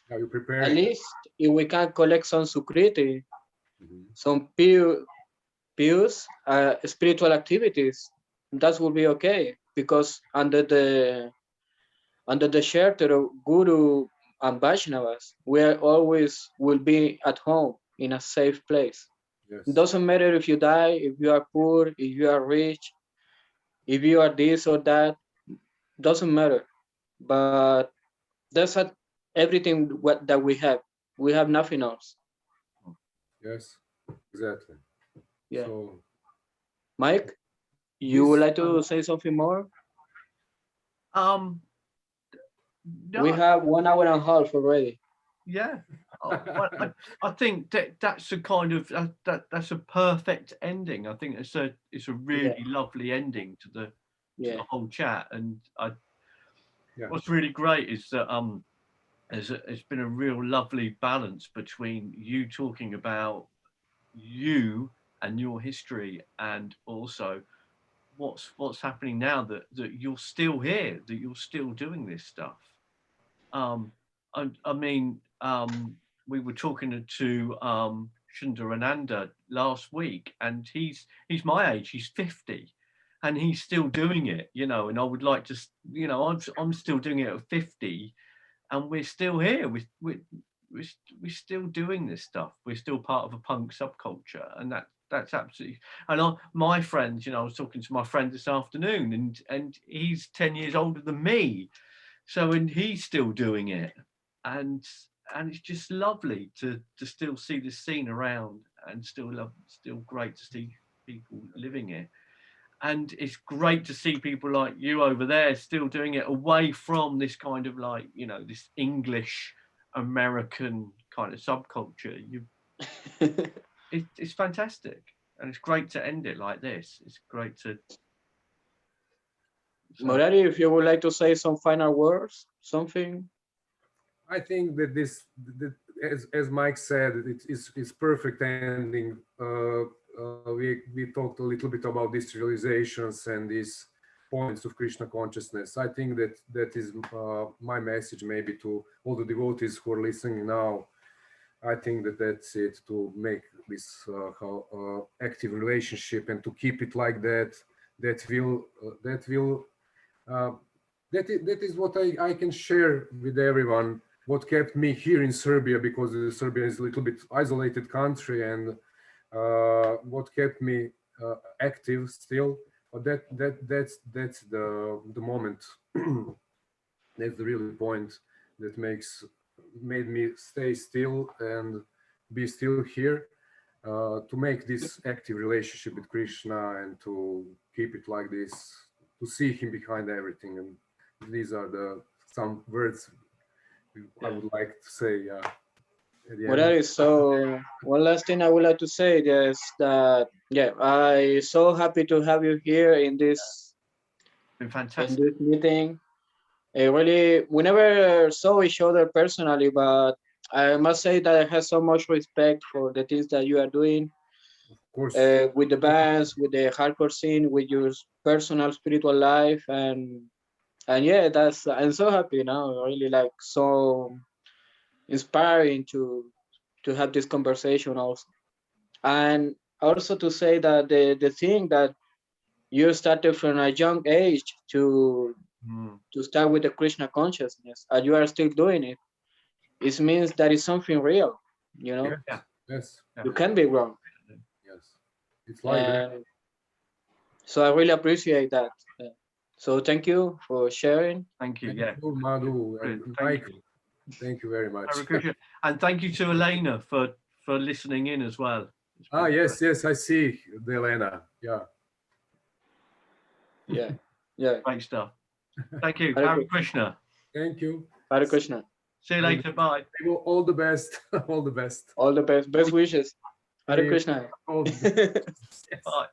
How you prepare
at
it.
least if we can collect some sukriti, some pious spiritual activities, that will be okay, because under the shelter of Guru and Vaishnavas, we always will be at home in a safe place.
Yes.
It doesn't matter if you die, if you are poor, if you are rich, if you are this or that, doesn't matter. But that's everything that we have. We have nothing else.
Yes. Exactly.
Yeah.
So
Mike, you would like to say something more?
no,
We have 1 hour and a half already.
yeah. I think that's a kind of that's a perfect ending. I think it's a really lovely ending to the whole chat. And what's really great is that it's been a real lovely balance between you talking about you and your history, and also what's happening now, that you're still here, that you're still doing this stuff. I mean, we were talking to Sundarananda last week, and he's my age. He's 50, and he's still doing it. And I would like to, I'm still doing it at 50, and we're still here. We're still doing this stuff. We're still part of a punk subculture, and that's absolutely. And my friends, I was talking to my friend this afternoon, and he's 10 years older than me, and he's still doing it. and it's just lovely to still see this scene around, and still great to see people living it. And it's great to see people like you over there still doing it away from this kind of like, you know, this English American kind of subculture. It's fantastic, and it's great to end it like this. It's great to.
Murari, if you would like to say some final words, something.
I think that as Mike said, it's perfect ending. We talked a little bit about these realizations and these points of Krishna consciousness. I think that is my message maybe to all the devotees who are listening now. I think that's it, to make this active relationship and to keep it like that. That is what I can share with everyone. What kept me here in Serbia, because Serbia is a little bit isolated country, and what kept me active still. But that's the moment. That's the real point that made me stay still and be still here, to make this active relationship with Krishna and to keep it like this, to see him behind everything. And these are some words I would like to say.
Murari, so one last thing I would like to say is that I'm so happy to have you here in this
Been fantastic.
in this meeting. Really, we never saw each other personally, but I must say that I have so much respect for the things that you are doing.
Of course.
With the bands, with the hardcore scene, with your personal spiritual life, and yeah, I'm so happy now. Really, like, so inspiring to have this conversation also, and also to say that the thing that you started from a young age to start with the Krishna consciousness, and you are still doing it. It means that it's something real, you know.
Yeah.
Yes.
You can't be wrong.
Yes. It's like that.
So I really appreciate that. So thank you for sharing.
Thank you.
Thank you, Madhu and Mike. Thank you very much.
And thank you to Elena for listening in as well.
Yes, I see the Elena.
Yeah.
Great stuff. Thank you. Hare Krishna.
Thank you.
Hare Krishna.
See you later. Bye.
All the best. All the best.
All the best. Best wishes. Hare Krishna.
All the best. Yes.
Bye.